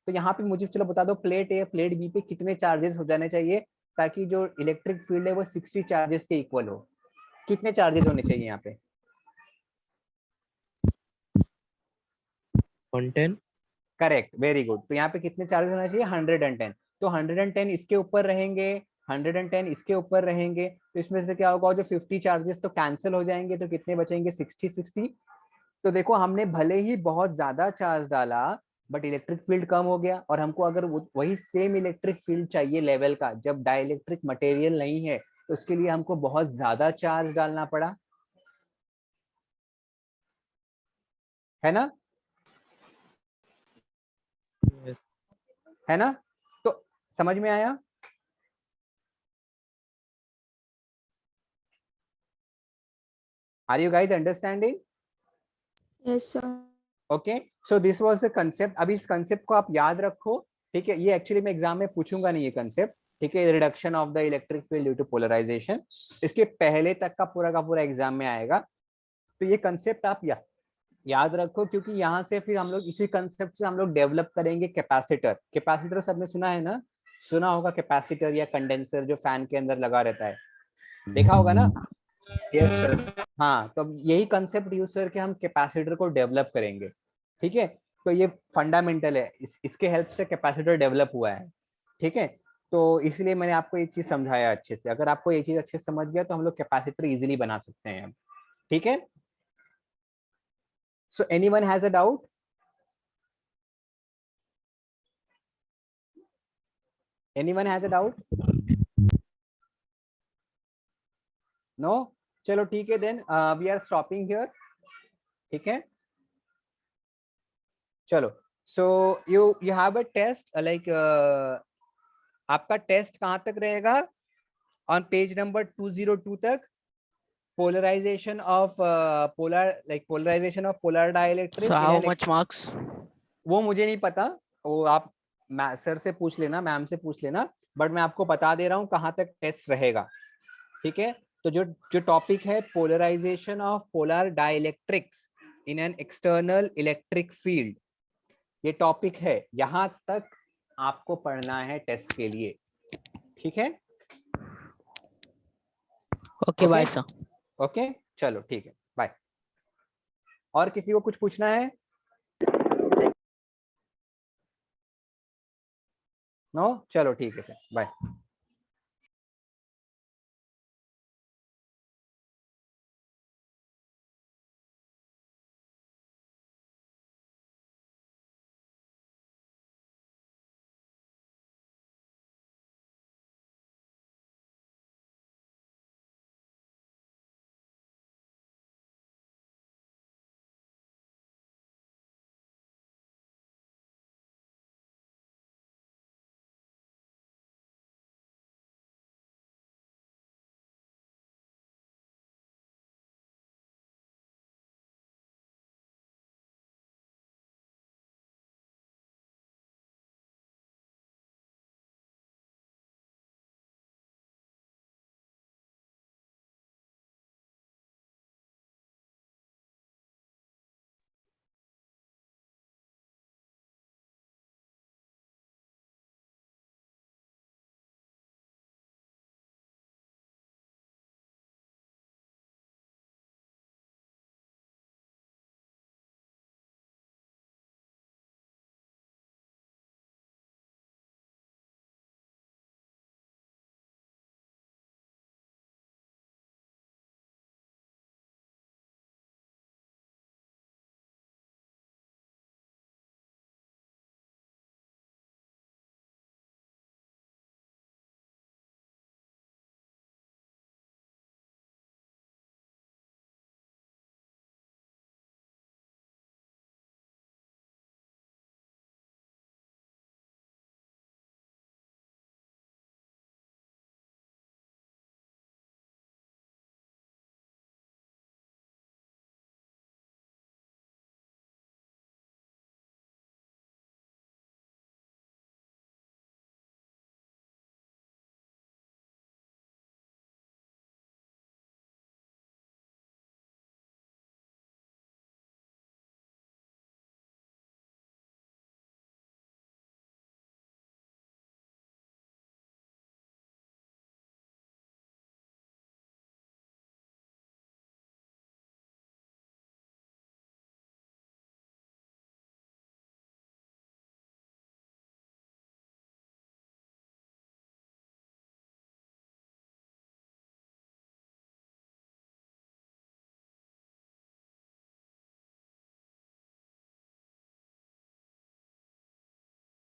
तो यहाँ पे मुझे चलो बता दो, प्लेट ए प्लेट बी पे कितने चार्जेस हो जाने चाहिए ताकि जो इलेक्ट्रिक फील्ड है वो 60 चार्जेस के इक्वल हो? कितने चार्जेस होने चाहिए यहाँ पे? 110. Correct, very good. तो यहाँ पे कितने चार्जेस होना चाहिए? 110। तो 110 इसके ऊपर रहेंगे, 110 इसके ऊपर रहेंगे, तो इसमें से क्या होगा? जो 50 चार्जेस तो कैंसिल हो जाएंगे, तो कितने बचेंगे? 60। तो देखो हमने भले ही बहुत ज्यादा चार्ज डाला, बट इलेक्ट्रिक फील्ड कम हो गया, और हमको अगर वही सेम इलेक्ट्रिक फील्ड चाहिए लेवल का, जब डाइलेक्ट्रिक मटेरियल नहीं है, तो उसके लिए हमको बहुत ज्यादा चार्ज डालना पड़ा, है ना। Yes. है ना। तो समझ में आया? Are you guys understanding? Yes, sir. Okay, so this was the concept. अभी इस कंसेप्ट को आप याद रखो, ठीक है। ये एक्चुअली मैं एग्जाम में पूछूंगा नहीं ये कंसेप्ट, ठीक है। Reduction of the electric field due to polarisation, इसके पहले तक का पूरा एग्जाम में आएगा। तो ये कंसेप्ट आप याद रखो, क्योंकि यहाँ से फिर हम लोग इसी कंसेप्ट से हम लोग डेवलप करेंगे कैपेसिटर। कैपेसिटर सबने सुना है ना? सुना होगा कैपेसिटर या कंडेंसर, जो फैन के अंदर लगा रहता है, देखा होगा ना। Yes, sir. हाँ, तो अब यही कंसेप्ट यूज करके हम कैपेसिटर को डेवलप करेंगे, ठीक है। तो ये फंडामेंटल है, इसके हेल्प से कैपेसिटर डेवलप हुआ है, ठीक है। तो इसलिए मैंने आपको ये चीज समझाया अच्छे से। अगर आपको ये चीज अच्छे से समझ गया तो हम लोग कैपेसिटर इजीली बना सकते हैं, ठीक है। So anyone has a doubt? Anyone has a doubt? No? चलो ठीक है, then we are stopping here, ठीक है। चलो, so you have a test, like आपका टेस्ट कहाँ तक रहेगा? ऑन पेज नंबर 202 तक, polarisation of polarisation of polar dielectric So in how एन। much marks? वो मुझे नहीं पता, वो आप सर से पूछ लेना, मैम से पूछ लेना, बट मैं आपको बता दे रहा हूँ कहाँ तक टेस्ट रहेगा, ठीक है। तो जो टॉपिक है polarisation of polar dielectrics in an external electric field, ये टॉपिक है, यहाँ तक आपको पढ़ना है टेस्ट के लिए, ठीक है। Okay, bye, sir. ओके, चलो ठीक है, बाय। और किसी को कुछ पूछना है? नो? चलो ठीक है, बाय।